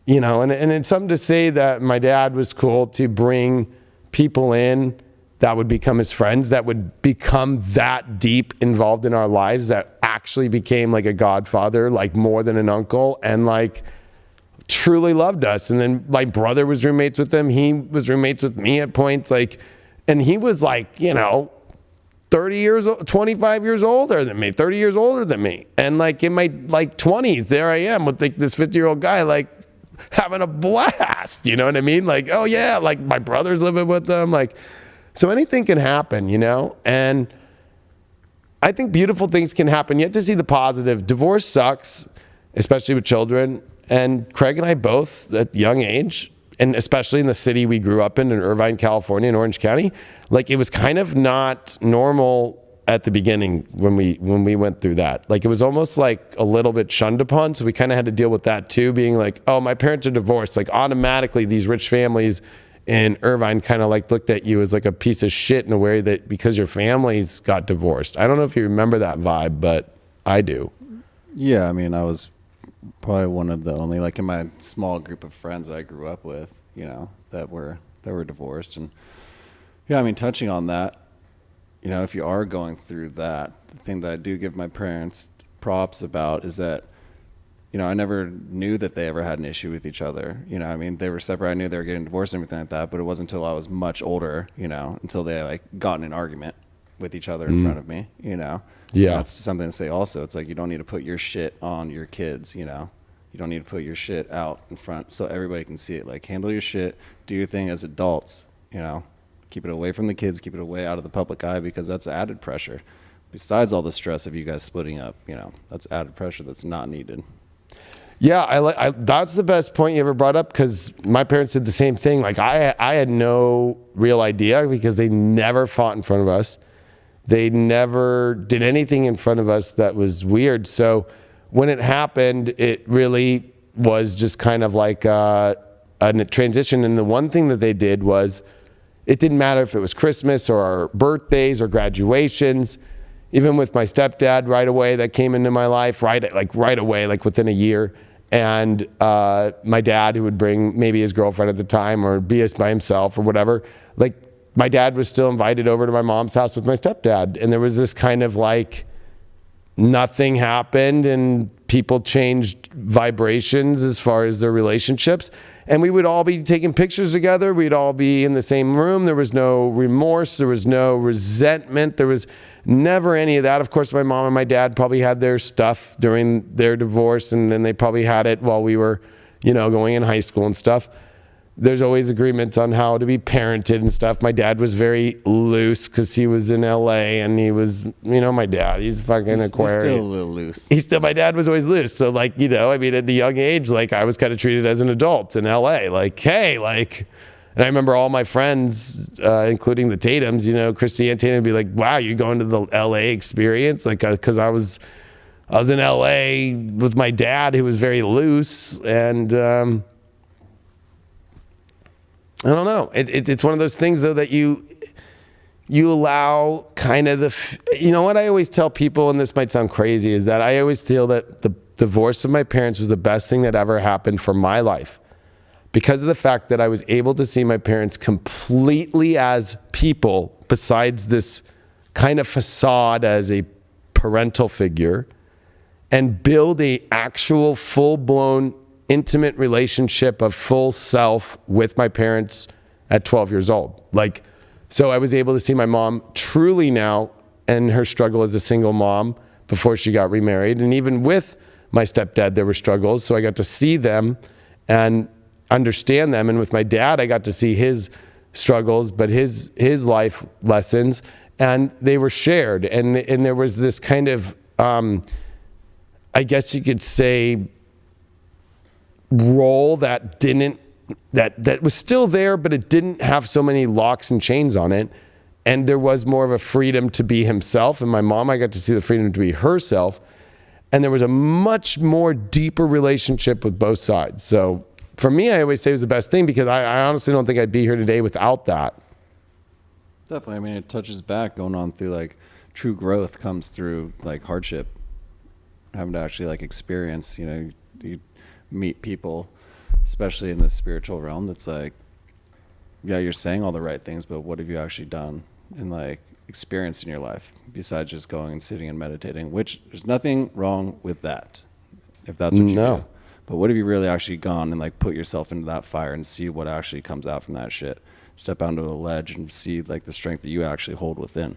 you know, and it's something to say that my dad was cool to bring people in that would become his friends, that would become that deep involved in our lives, that actually became like a godfather, like more than an uncle, and like truly loved us. And then my brother was roommates with him. He was roommates with me at points, like, and he was like, you know, 25 years older than me, 30 years older than me. And like in my like 20s, there I am with like this 50-year-old guy, like having a blast, you know what I mean? Like, oh yeah, like my brother's living with them. Like, so anything can happen, you know? And I think beautiful things can happen. You have to see the positive. Divorce sucks, especially with children. And Craig and I both, at young age, and especially in the city we grew up in Irvine, California, in Orange County, like it was kind of not normal at the beginning when we went through that. Like, it was almost like a little bit shunned upon. So we kind of had to deal with that too, being like, oh, my parents are divorced. Like, automatically these rich families in Irvine kind of like looked at you as like a piece of shit in a way that because your families got divorced. I don't know if you remember that vibe, but I do. Yeah, I mean, I was probably one of the only, like in my small group of friends that I grew up with, you know, that were divorced. And yeah, I mean, touching on that, you know, if you are going through that, the thing that I do give my parents props about is that, you know, I never knew that they ever had an issue with each other. You know, I mean, they were separate. I knew they were getting divorced and everything like that, but it wasn't until I was much older, you know, until they like got in an argument with each other in front of me, you know. Yeah. And that's something to say also. It's like, you don't need to put your shit on your kids, you know. You don't need to put your shit out in front so everybody can see it. Like, handle your shit, do your thing as adults, you know. Keep it away from the kids, keep it away out of the public eye, because that's added pressure. Besides all the stress of you guys splitting up, you know, that's added pressure that's not needed. Yeah, that's the best point you ever brought up, because my parents did the same thing. Like, I had no real idea because they never fought in front of us. They never did anything in front of us that was weird. So when it happened, it really was just kind of like a transition. And the one thing that they did was, it didn't matter if it was Christmas or our birthdays or graduations. Even with my stepdad, right away, that came into my life, right away, like within a year. And my dad, who would bring maybe his girlfriend at the time or be by himself or whatever, like my dad was still invited over to my mom's house with my stepdad. And there was this kind of like, nothing happened and people changed vibrations as far as their relationships. And we would all be taking pictures together. We'd all be in the same room. There was no remorse. There was no resentment. There was never any of that. Of course, my mom and my dad probably had their stuff during their divorce, and then they probably had it while we were, going in high school and stuff. There's always agreements on how to be parented and stuff. My dad was very loose because he was in LA, and he was, my dad, he's fucking Aquarius. He's still a little loose. My dad was always loose. So at a young age, I was kind of treated as an adult in LA. And I remember all my friends, including the Tatums, Christy and Tatum would be like, wow, you're going to the LA experience? Because I was in LA with my dad, who was very loose, and, I don't know. It's one of those things, though, that you allow kind of what I always tell people, and this might sound crazy, is that I always feel that the divorce of my parents was the best thing that ever happened for my life, because of the fact that I was able to see my parents completely as people, besides this kind of facade as a parental figure, and build a actual full-blown intimate relationship of full self with my parents at 12 years old. So I was able to see my mom truly now, and her struggle as a single mom before she got remarried. And even with my stepdad, there were struggles. So I got to see them and understand them. And with my dad, I got to see his struggles, but his life lessons, and they were shared. And there was this kind of, I guess you could say, role that was still there, but it didn't have so many locks and chains on it. And there was more of a freedom to be himself. And my mom, I got to see the freedom to be herself. And there was a much more deeper relationship with both sides. So for me, I always say it was the best thing, because I honestly don't think I'd be here today without that. Definitely. I mean, it touches back, going on through true growth comes through hardship, having to actually experience, you meet people, especially in the spiritual realm, that's yeah, you're saying all the right things, but what have you actually done and experience in your life besides just going and sitting and meditating, which there's nothing wrong with that, if that's what you do. But what have you really actually gone and put yourself into that fire and see what actually comes out from that shit? Step onto a ledge and see the strength that you actually hold within.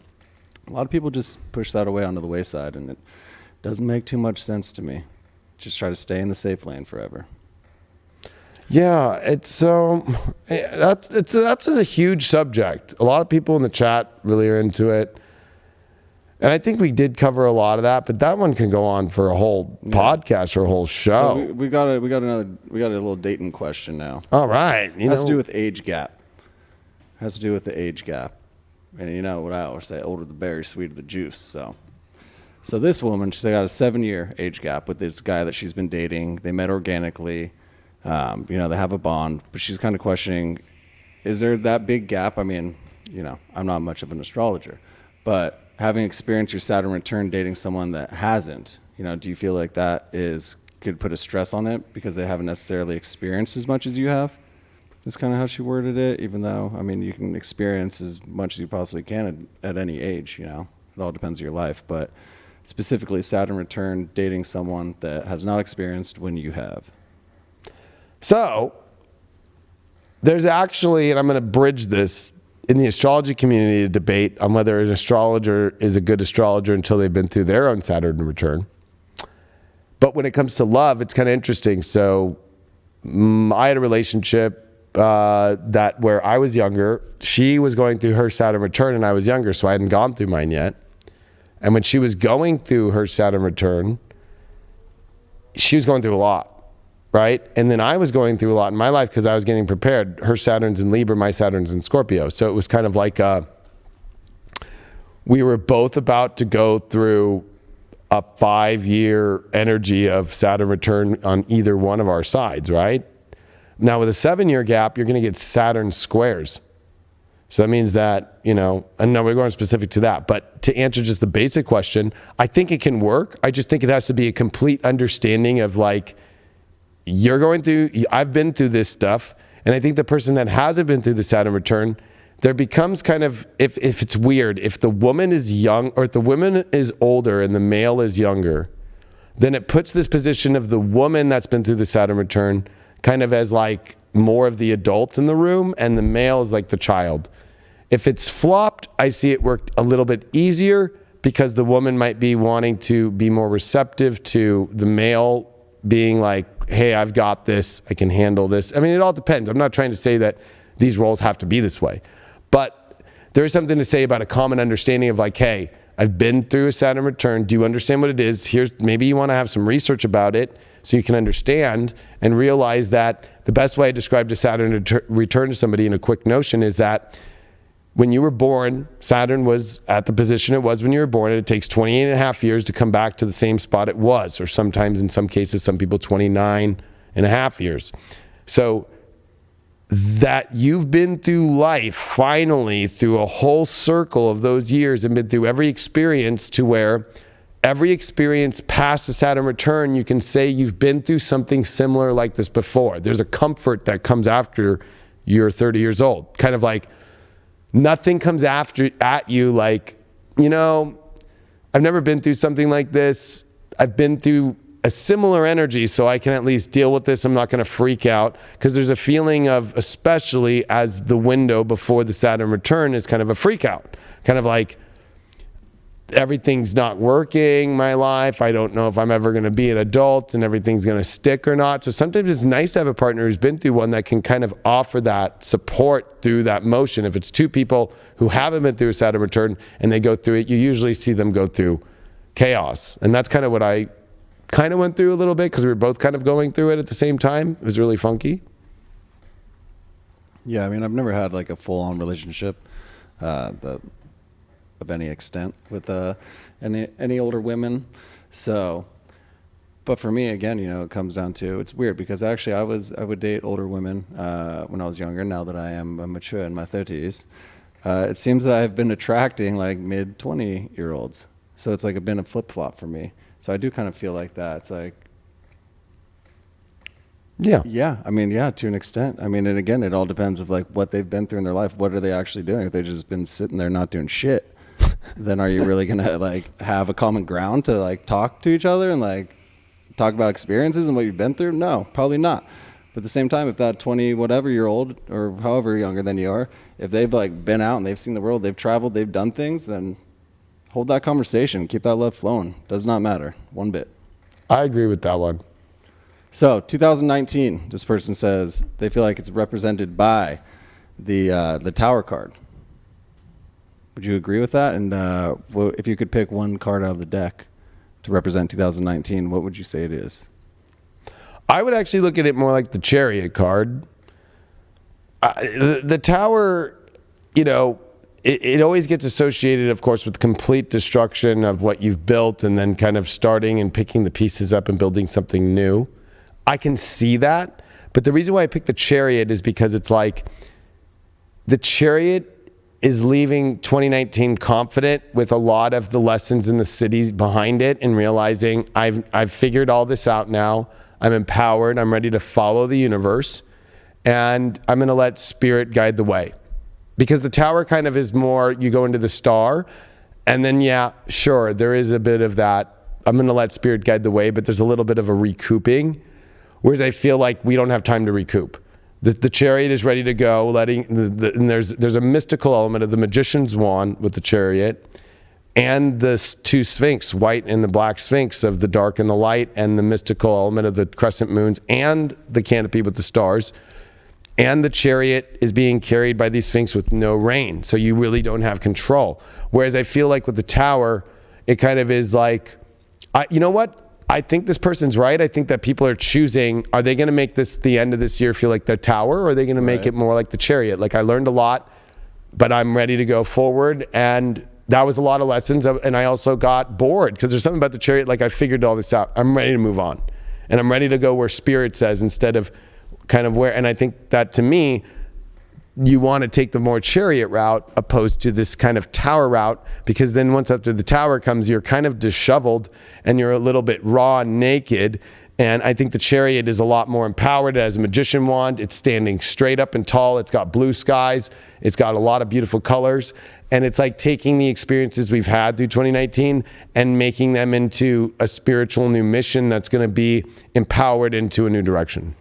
A lot of people just push that away onto the wayside, and it doesn't make too much sense to me. Just try to stay in the safe lane forever. Yeah, that's a huge subject. A lot of people in the chat really are into it, and I think we did cover a lot of that. But that one can go on for a whole podcast or a whole show. So we got a little dating question now. All right, It has to do with age gap. Has to do with the age gap, and you know what I always say: older the berry, sweeter the juice. So this woman, she's got a 7-year age gap with this guy that she's been dating. They met organically. They have a bond, but she's kind of questioning, is there that big gap? I mean, I'm not much of an astrologer, but having experienced your Saturn return dating someone that hasn't, do you feel like that could put a stress on it because they haven't necessarily experienced as much as you have? That's kind of how she worded it, even though, you can experience as much as you possibly can at any age, It all depends on your life, but specifically Saturn return dating someone that has not experienced when you have. So there's actually, and I'm going to bridge this, in the astrology community, a debate on whether an astrologer is a good astrologer until they've been through their own Saturn return. But when it comes to love, it's kind of interesting. So I had a relationship that where I was younger, she was going through her Saturn return and I was younger, so I hadn't gone through mine yet. And when she was going through her Saturn return, she was going through a lot, right? And then I was going through a lot in my life because I was getting prepared. Her Saturn's in Libra, my Saturn's in Scorpio. So it was kind of we were both about to go through a 5-year energy of Saturn return on either one of our sides, right? Now with a 7-year gap, you're going to get Saturn squares. So that means that, and now we're going specific to that. But to answer just the basic question, I think it can work. I just think it has to be a complete understanding of you're going through, I've been through this stuff. And I think the person that hasn't been through the Saturn return, there becomes kind of, if it's weird, if the woman is young or if the woman is older and the male is younger, then it puts this position of the woman that's been through the Saturn return kind of as like more of the adult in the room, and the male is like the child. If it's flopped, I see it worked a little bit easier because the woman might be wanting to be more receptive to the male being like, hey, I've got this, I can handle this. I mean, it all depends. I'm not trying to say that these roles have to be this way, but there is something to say about a common understanding of like, hey, I've been through a Saturn return. Do you understand what it is? Maybe you want to have some research about it so you can understand and realize that the best way I described a Saturn return to somebody in a quick notion is that when you were born, Saturn was at the position it was when you were born, and it takes 28 and a half years to come back to the same spot it was, or sometimes in some cases, some people 29 and a half years. So that you've been through life finally through a whole circle of those years and been through every experience to where every experience past the Saturn return, you can say you've been through something similar like this before. There's a comfort that comes after you're 30 years old. Kind of like nothing comes at you like, you know, I've never been through something like this. I've been through a similar energy, so I can at least deal with this. I'm not going to freak out, because there's a feeling of, especially as the window before the Saturn return is kind of a freak out, kind of like everything's not working, my life. I don't know if I'm ever going to be an adult and everything's going to stick or not. So sometimes it's nice to have a partner who's been through one that can kind of offer that support through that motion. If it's two people who haven't been through a Saturn return and they go through it, you usually see them go through chaos. And that's kind of what I kind of went through a little bit, because we were both kind of going through it at the same time. It was really funky. Yeah, I mean, I've never had like a full-on relationship of any extent with any older women. So, but for me, again, you know, it comes down to, it's weird because actually I would date older women when I was younger. Now that I am mature in my 30s, it seems that I've been attracting like mid-20-year-olds. So it's like been a flip-flop for me. So I do kind of feel like that. It's like, yeah. I mean, yeah, to an extent. I mean, and again, it all depends of like what they've been through in their life. What are they actually doing? If they've just been sitting there not doing shit, then are you really gonna like have a common ground to like talk to each other and like talk about experiences and what you've been through? No, probably not. But at the same time, if that 20 whatever year old or however younger than you are, if they've like been out and they've seen the world, they've traveled, they've done things, then hold that conversation. Keep that love flowing. Does not matter one bit. I agree with that one. So 2019, this person says they feel like it's represented by the Tower card. Would you agree with that? And if you could pick one card out of the deck to represent 2019, what would you say it is? I would actually look at it more like the Chariot card. The Tower, you know, it always gets associated, of course, with complete destruction of what you've built and then kind of starting and picking the pieces up and building something new. I can see that. But the reason why I picked the Chariot is because it's like the Chariot is leaving 2019 confident with a lot of the lessons in the city behind it and realizing I've figured all this out now. I'm empowered. I'm ready to follow the universe. And I'm going to let spirit guide the way. Because the Tower kind of is more, you go into the star, and then, yeah, sure, there is a bit of that. I'm going to let spirit guide the way, but there's a little bit of a recouping. Whereas I feel like we don't have time to recoup. The Chariot is ready to go, and there's a mystical element of the Magician's wand with the Chariot, and the two Sphinx, white and the black Sphinx of the dark and the light, and the mystical element of the crescent moons, and the canopy with the stars. And the Chariot is being carried by these Sphinx with no rein. So you really don't have control. Whereas I feel like with the Tower, it kind of is like, you know what? I think this person's right. I think that people are choosing, are they going to make this the end of this year feel like the Tower, or are they going to make it more like the Chariot? Like, I learned a lot, but I'm ready to go forward. And that was a lot of lessons. And I also got bored because there's something about the Chariot. Like, I figured all this out. I'm ready to move on. And I'm ready to go where spirit says instead of kind of where, and I think that to me, you want to take the more Chariot route opposed to this kind of Tower route, because then once after the Tower comes, you're kind of disheveled and you're a little bit raw and naked, And I think the Chariot is a lot more empowered. It has a magician wand. It's standing straight up and tall. It's got blue skies. It's got a lot of beautiful colors. And it's like taking the experiences we've had through 2019 and making them into a spiritual new mission that's going to be empowered into a new direction.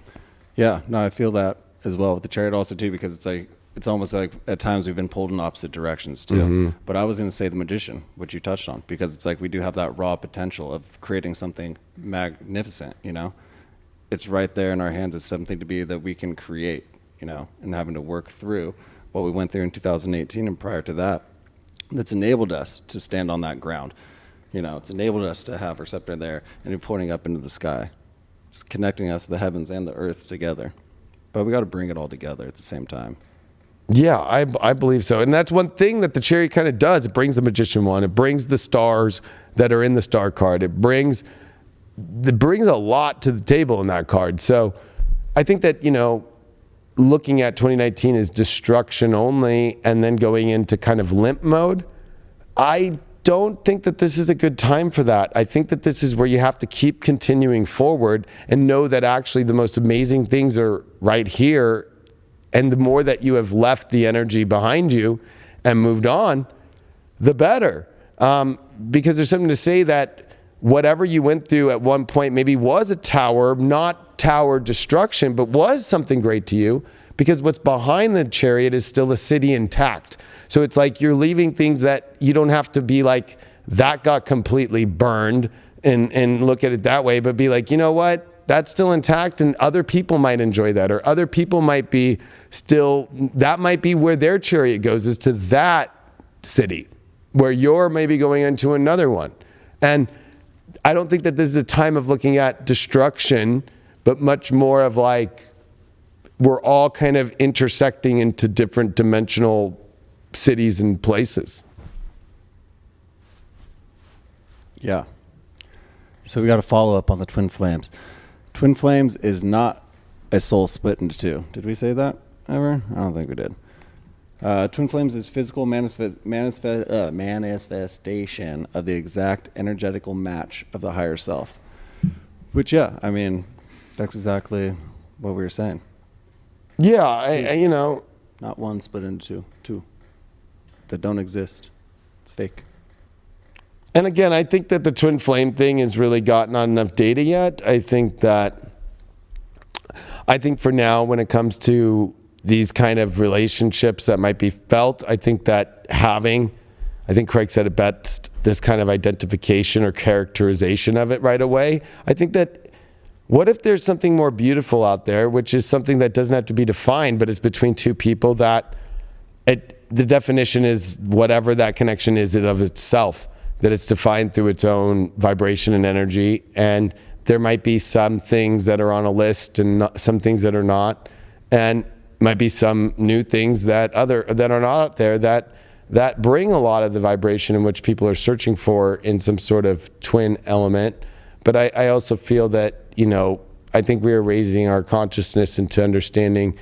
Yeah, no, I feel that as well with the Chariot also too, because it's almost like at times we've been pulled in opposite directions too. But I was going to say the Magician, which you touched on, because it's like we do have that raw potential of creating something magnificent, you know? It's right there in our hands. It's something to be that we can create, you know, and having to work through what we went through in 2018 and prior to that. That's enabled us to stand on that ground. You know, it's enabled us to have our scepter there and pointing up into the sky. It's connecting us, the heavens and the earth together. But we got to bring it all together at the same time. Yeah, I believe so. And that's one thing that the Chariot kind of does. It brings the Magician one. It brings the stars that are in the star card. It brings a lot to the table in that card. So I think that, you know, looking at 2019 as destruction only and then going into kind of limp mode, I don't think that this is a good time for that. I think that this is where you have to keep continuing forward and know that actually the most amazing things are right here. And the more that you have left the energy behind you and moved on, the better. Because there's something to say that whatever you went through at one point maybe was a tower, not tower destruction, but was something great to you, because what's behind the Chariot is still a city intact. So it's like you're leaving things that you don't have to be like, that got completely burned and look at it that way, but be like, you know what? That's still intact, and other people might enjoy that, or other people might be still, that might be where their Chariot goes, is to that city where you're maybe going into another one. And I don't think that this is a time of looking at destruction, but much more of like, we're all kind of intersecting into different dimensional cities and places. Yeah. So we got to follow up on the twin flames. Twin flames is not a soul split into two. Did we say that ever? I don't think we did. Twin flames is physical manifestation of the exact energetical match of the higher self. Which, yeah, I mean, that's exactly what we were saying. Yeah, I you know. Not one split into two. That don't exist. It's fake. And again, I think that the twin flame thing has really got not enough data yet. I think for now, when it comes to these kind of relationships that might be felt, I think Craig said it best, this kind of identification or characterization of it right away. I think that, what if there's something more beautiful out there, which is something that doesn't have to be defined, but it's between two people that the definition is whatever that connection is of itself, that it's defined through its own vibration and energy. And there might be some things that are on a list and some things that are not. And might be some new things that are not out there that bring a lot of the vibration in which people are searching for in some sort of twin element. But I also feel that, you know, I think we are raising our consciousness into understanding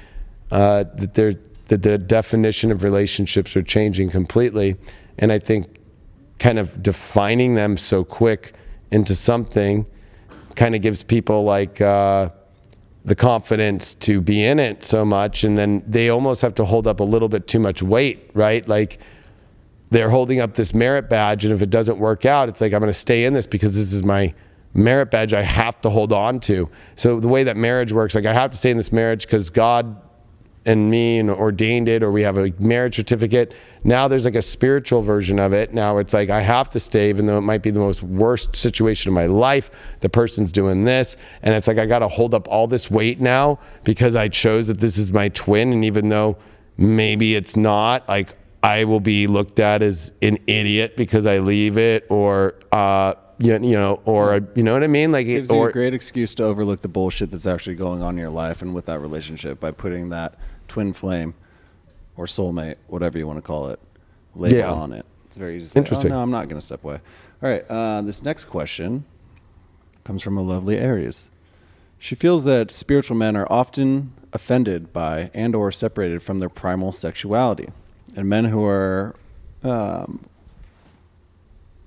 that the definition of relationships are changing completely. And I think kind of defining them so quick into something kind of gives people like the confidence to be in it so much, and then they almost have to hold up a little bit too much weight, right? Like they're holding up this merit badge, and if it doesn't work out, it's like, I'm going to stay in this because this is my merit badge I have to hold on to. So the way that marriage works, like I have to stay in this marriage because God and me and ordained it, or we have a marriage certificate. Now there's like a spiritual version of it. Now it's like I have to stay, even though it might be the most worst situation of my life. The person's doing this, and it's like I got to hold up all this weight now because I chose that this is my twin, and even though maybe it's not, like I will be looked at as an idiot because I leave it, or you know what I mean? Like, gives you a great excuse to overlook the bullshit that's actually going on in your life and with that relationship by putting that twin flame or soulmate, whatever you want to call it, label on it. It's very easy to say, interesting. oh, no, I'm not going to step away. All right, this next question comes from a lovely Aries. She feels that spiritual men are often offended by and or separated from their primal sexuality. And men are, I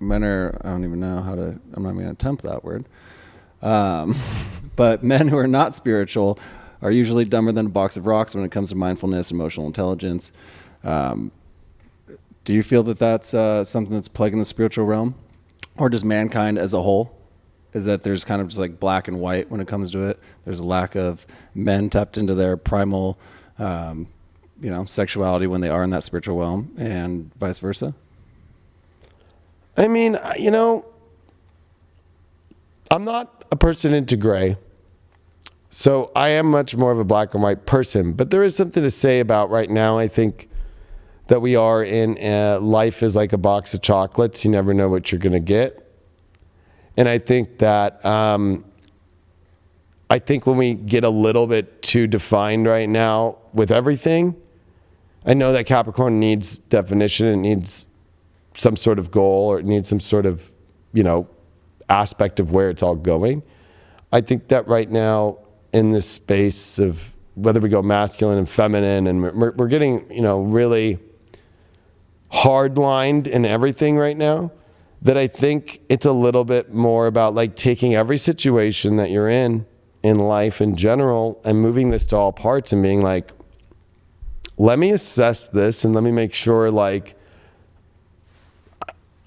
don't even know how to, I'm not going to attempt that word. But men who are not spiritual are usually dumber than a box of rocks when it comes to mindfulness, emotional intelligence. Do you feel that that's something that's plaguing the spiritual realm? Or does mankind as a whole? Is that there's kind of just like black and white when it comes to it? There's a lack of men tapped into their primal, sexuality when they are in that spiritual realm, and vice versa? I mean, I'm not a person into gray. So I am much more of a black and white person. But there is something to say about right now, I think, that we are in life is like a box of chocolates. You never know what you're going to get. And I think that when we get a little bit too defined right now with everything, I know that Capricorn needs definition. It needs some sort of goal, or it needs some sort of, aspect of where it's all going. I think that right now in this space of whether we go masculine and feminine, and we're getting, really hard-lined in everything right now, that I think it's a little bit more about like taking every situation that you're in life in general and moving this to all parts and being like, let me assess this and let me make sure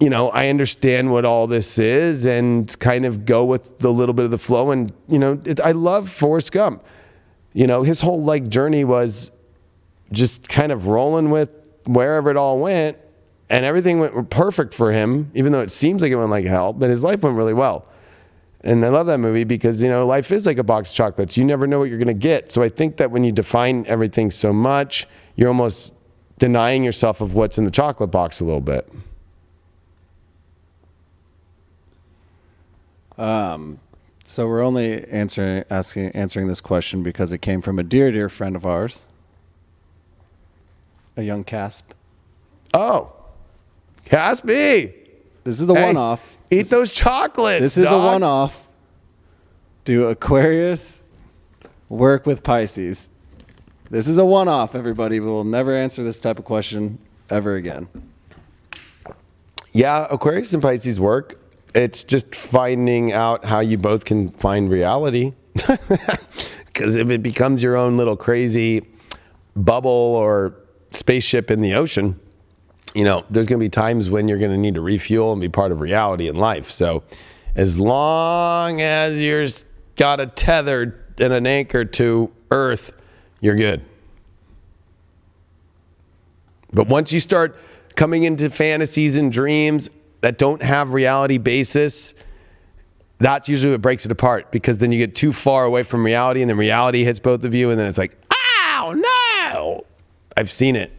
I understand what all this is and kind of go with the little bit of the flow. And, I love Forrest Gump. His whole journey was just kind of rolling with wherever it all went, and everything went perfect for him, even though it seems like it went like hell, but his life went really well. And I love that movie because, life is like a box of chocolates. You never know what you're going to get. So I think that when you define everything so much, you're almost denying yourself of what's in the chocolate box a little bit. So we're only answering this question because it came from a dear friend of ours, a young Casp. Oh, Caspy. This is the one-off. Eat those chocolates. This is a one-off. Do Aquarius work with Pisces? This is a one-off, everybody. We will never answer this type of question ever again. Yeah, Aquarius and Pisces work. It's just finding out how you both can find reality. Because if it becomes your own little crazy bubble or spaceship in the ocean, there's going to be times when you're going to need to refuel and be part of reality in life. So as long as you're got a tether and an anchor to Earth, you're good. But once you start coming into fantasies and dreams that don't have reality basis, that's usually what breaks it apart, because then you get too far away from reality and then reality hits both of you and then it's like, ow, no. I've seen it.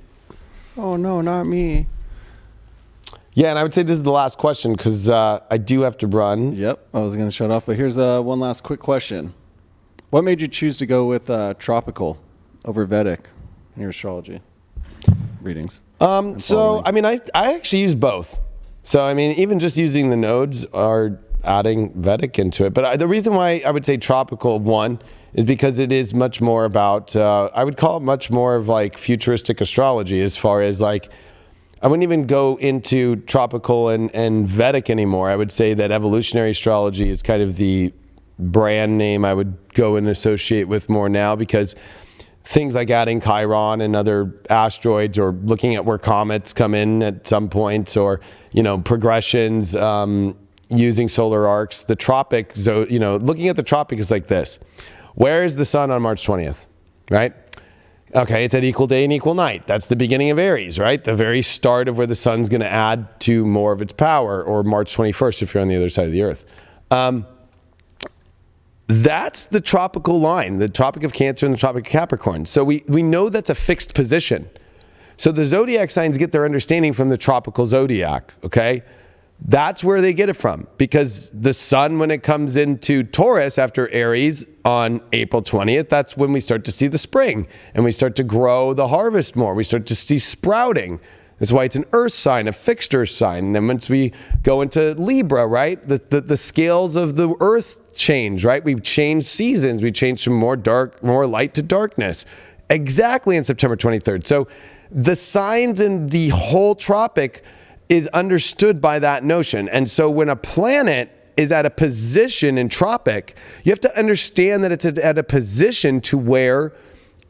Oh, no, not me. Yeah, and I would say this is the last question because I do have to run. Yep, I was going to shut off, but here's one last quick question. What made you choose to go with tropical over Vedic in your astrology readings? So, I actually use both. So, even just using the nodes are adding Vedic into it. But the reason why I would say tropical, one, is because it is much more about, I would call it much more of futuristic astrology, as far as I wouldn't even go into tropical and Vedic anymore. I would say that evolutionary astrology is kind of the brand name I would go and associate with more now, because things like adding Chiron and other asteroids, or looking at where comets come in at some points, or, progressions, using solar arcs, the tropic, looking at the tropic is like this. Where is the sun on March 20th, right? Okay, it's at equal day and equal night. That's the beginning of Aries, right? The very start of where the sun's going to add to more of its power, or March 21st if you're on the other side of the earth. That's the tropical line, the Tropic of Cancer and the Tropic of Capricorn. So we know that's a fixed position. So the zodiac signs get their understanding from the tropical zodiac, okay? That's where they get it from, because the sun, when it comes into Taurus after Aries on April 20th, that's when we start to see the spring and we start to grow the harvest more. We start to see sprouting. That's why it's an earth sign, a fixed earth sign. And then once we go into Libra, right, the scales of the earth change, right? We've changed seasons. We changed from more light to darkness. Exactly on September 23rd. So the signs in the whole tropic is understood by that notion. And so when a planet is at a position in tropic. You have to understand that it's at a position to where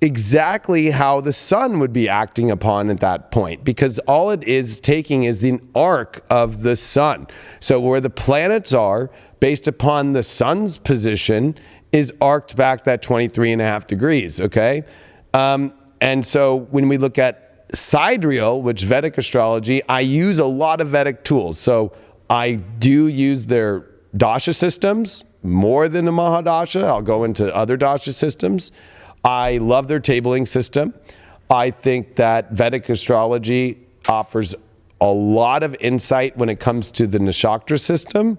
exactly how the sun would be acting upon at that point, because all it is taking is the arc of the sun. So where the planets are based upon the sun's position is arced back that 23.5 degrees. Okay. And so when we look at sidereal, which Vedic astrology, I use a lot of Vedic tools. So I do use their dasha systems more than the Mahadasha. I'll go into other dasha systems. I love their tabling system. I think that Vedic astrology offers a lot of insight when it comes to the nakshatra system.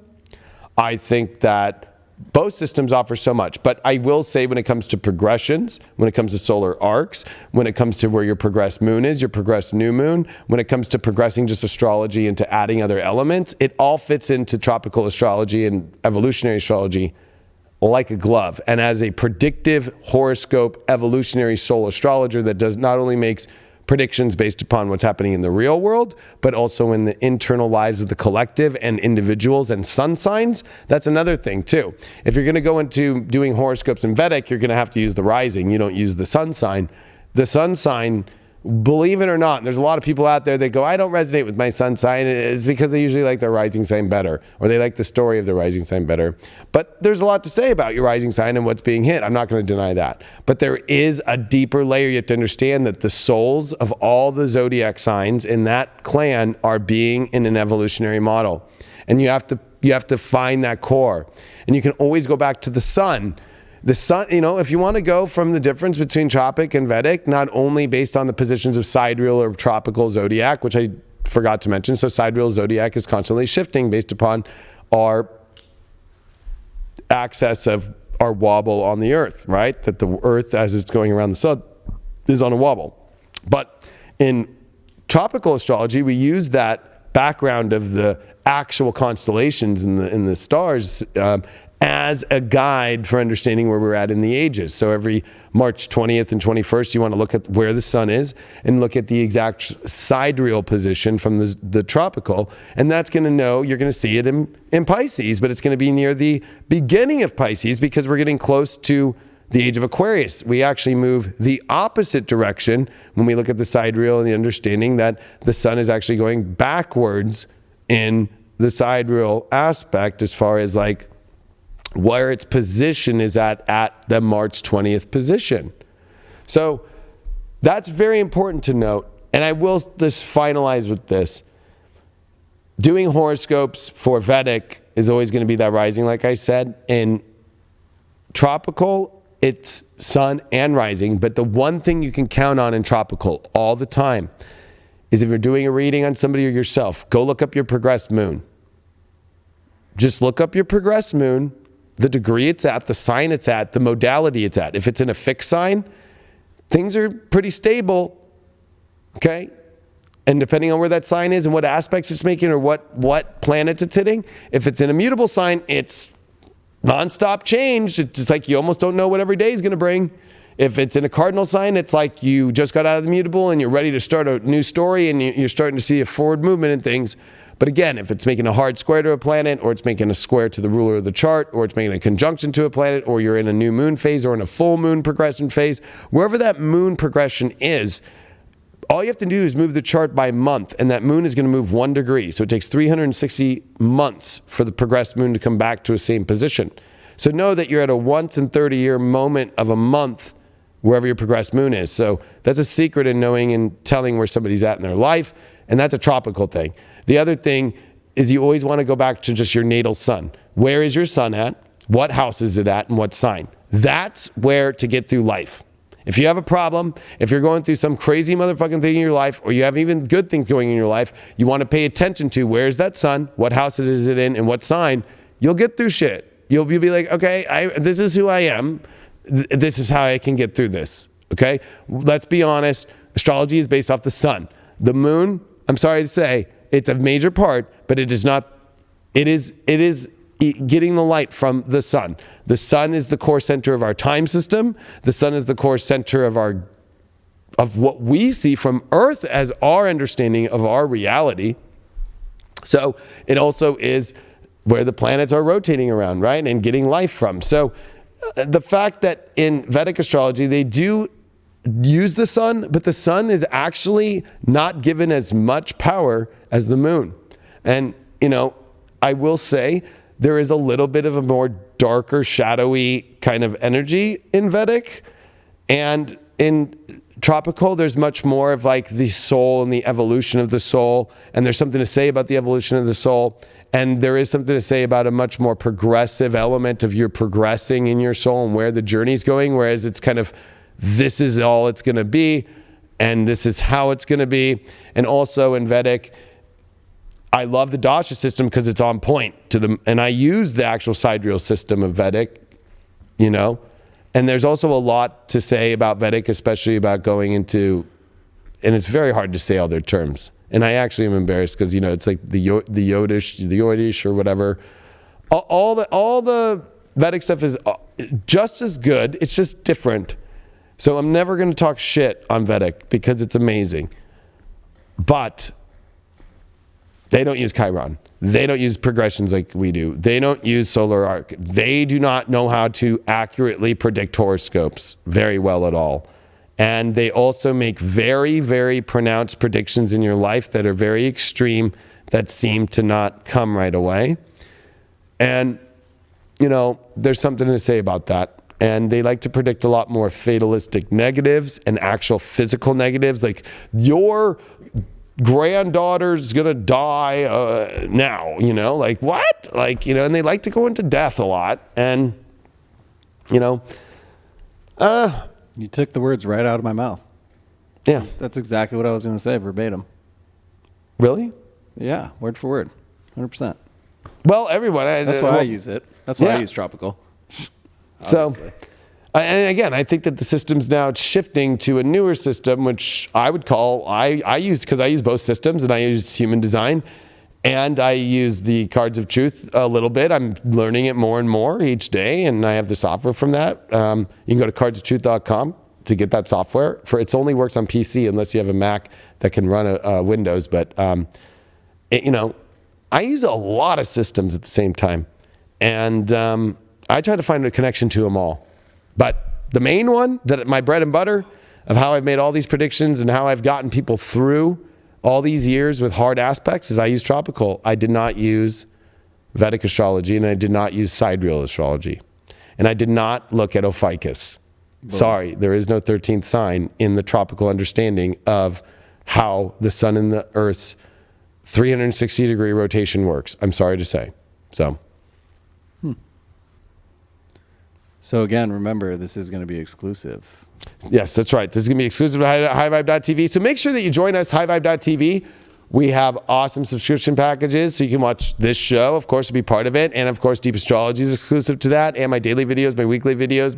I think that both systems offer so much, but I will say when it comes to progressions, when it comes to solar arcs, when it comes to where your progressed moon is, your progressed new moon, when it comes to progressing just astrology into adding other elements, it all fits into tropical astrology and evolutionary astrology like a glove. And as a predictive horoscope evolutionary soul astrologer that does not only makes predictions based upon what's happening in the real world, but also in the internal lives of the collective and individuals and sun signs, that's another thing too. If you're going to go into doing horoscopes in Vedic, you're going to have to use the rising. You don't use the sun sign. The sun sign, believe it or not, there's a lot of people out there that go, I don't resonate with my sun sign. It's because they usually like their rising sign better, or they like the story of the rising sign better. But there's a lot to say about your rising sign and what's being hit. I'm not going to deny that. But there is a deeper layer. You have to understand that the souls of all the zodiac signs in that clan are being in an evolutionary model. And you have to find that core. And you can always go back to the sun. The sun, if you want to go from the difference between tropic and Vedic, not only based on the positions of sidereal or tropical zodiac, which I forgot to mention. So sidereal zodiac is constantly shifting based upon our axis of our wobble on the earth, right? That the earth, as it's going around the sun, is on a wobble. But in tropical astrology, we use that background of the actual constellations in the stars as a guide for understanding where we're at in the ages. So every March 20th and 21st, you want to look at where the sun is and look at the exact sidereal position from the tropical. And that's going to you're going to see it in Pisces, but it's going to be near the beginning of Pisces because we're getting close to the age of Aquarius. We actually move the opposite direction when we look at the sidereal and the understanding that the sun is actually going backwards in the sidereal aspect as far as like where its position is at the March 20th position. So that's very important to note. And I will just finalize with this. Doing horoscopes for Vedic is always going to be that rising, like I said. In tropical, it's sun and rising. But the one thing you can count on in tropical all the time is if you're doing a reading on somebody or yourself, go look up your progressed moon. Just look up your progressed moon, the degree it's at, the sign it's at, the modality it's at. If it's in a fixed sign, things are pretty stable, okay? And depending on where that sign is and what aspects it's making or what planets it's hitting, if it's in a mutable sign, it's nonstop change. It's just like you almost don't know what every day is going to bring. If it's in a cardinal sign, it's like you just got out of the mutable and you're ready to start a new story and you're starting to see a forward movement in things. But again, if it's making a hard square to a planet, or it's making a square to the ruler of the chart, or it's making a conjunction to a planet, or you're in a new moon phase or in a full moon progression phase, wherever that moon progression is, all you have to do is move the chart by month, and that moon is going to move 1 degree. So it takes 360 months for the progressed moon to come back to a same position. So know that you're at a once in 30-year moment of a month wherever your progressed moon is. So that's a secret in knowing and telling where somebody's at in their life, and that's a tropical thing. The other thing is you always want to go back to just your natal sun. Where is your sun at? What house is it at? And what sign? That's where to get through life. If you have a problem, if you're going through some crazy motherfucking thing in your life, or you have even good things going in your life, you want to pay attention to where's that sun, what house is it in, and what sign. You'll get through shit. You'll be like, okay, this is who I am. This is how I can get through this. Okay? Let's be honest. Astrology is based off the sun. The moon, I'm sorry to say, it's a major part, but it is not. It is getting the light from the sun. The sun is the core center of our time system. The sun is the core center of what we see from Earth as our understanding of our reality. So it also is where the planets are rotating around, right? And getting life from. So the fact that in Vedic astrology, they do use the sun, but the sun is actually not given as much power as the moon. And, I will say there is a little bit of a more darker, shadowy kind of energy in Vedic. And in tropical, there's much more of like the soul and the evolution of the soul. And there's something to say about the evolution of the soul. And there is something to say about a much more progressive element of you're progressing in your soul and where the journey's going. Whereas it's kind of, this is all it's going to be, and this is how it's going to be. And also in Vedic, I love the dasha system because it's on point to them. And I use the actual sidereal system of Vedic, And there's also a lot to say about Vedic, especially about going into, and it's very hard to say all their terms. And I actually am embarrassed because, it's like the Yodish or whatever. All the Vedic stuff is just as good. It's just different. So I'm never going to talk shit on Vedic because it's amazing. But they don't use Chiron. They don't use progressions like we do. They don't use solar arc. They do not know how to accurately predict horoscopes very well at all. And they also make very, very pronounced predictions in your life that are very extreme, that seem to not come right away. And, there's something to say about that. And they like to predict a lot more fatalistic negatives and actual physical negatives. Like, your granddaughter's gonna die now, like what? And they like to go into death a lot. And, you took the words right out of my mouth. Yeah. That's exactly what I was going to say, verbatim. Really? Yeah, word for word. 100%. Well, everyone. That's why I use it. That's why I use tropical. Obviously. So, and again, I think that the system's now shifting to a newer system, which I would call, I use, because I use both systems, and I use human design, and I use the cards of truth a little bit. I'm learning it more and more each day, and I have the software from that. You can go to cardsoftruth.com to get that software. It only works on PC unless you have a Mac that can run a Windows. But, I use a lot of systems at the same time. And I try to find a connection to them all. But the main one, that my bread and butter of how I've made all these predictions and how I've gotten people through all these years with hard aspects, is I use tropical. I did not use Vedic astrology, and I did not use sidereal astrology. And I did not look at Ophiuchus. Sorry, there is no 13th sign in the tropical understanding of how the sun and the earth's 360-degree rotation works. I'm sorry to say. So again, remember, this is going to be exclusive. Yes, that's right. This is going to be exclusive to highvibe.tv. So make sure that you join us, highvibe.tv. We have awesome subscription packages, so you can watch this show, of course, to be part of it. And of course, Deep Astrology is exclusive to that. And my daily videos, my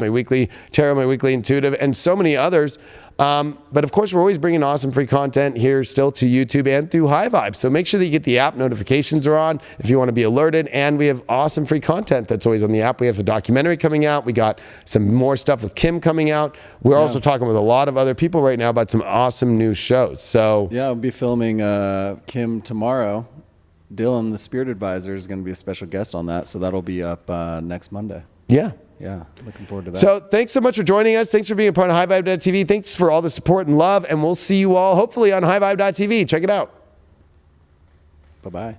weekly tarot, my weekly intuitive, and so many others. But of course, we're always bringing awesome free content here still to YouTube and through HiVibe. So make sure that you get the app. Notifications are on if you want to be alerted. And we have awesome free content that's always on the app. We have a documentary coming out. We got some more stuff with Kim coming out. We're also talking with a lot of other people right now about some awesome new shows. So yeah, I'll be filming Kim tomorrow. Dylan, the spirit advisor, is going to be a special guest on that. So that'll be up next Monday. Yeah. Yeah, looking forward to that. So thanks so much for joining us. Thanks for being a part of highvibe.tv. Thanks for all the support and love. And we'll see you all hopefully on highvibe.tv. Check it out. Bye-bye.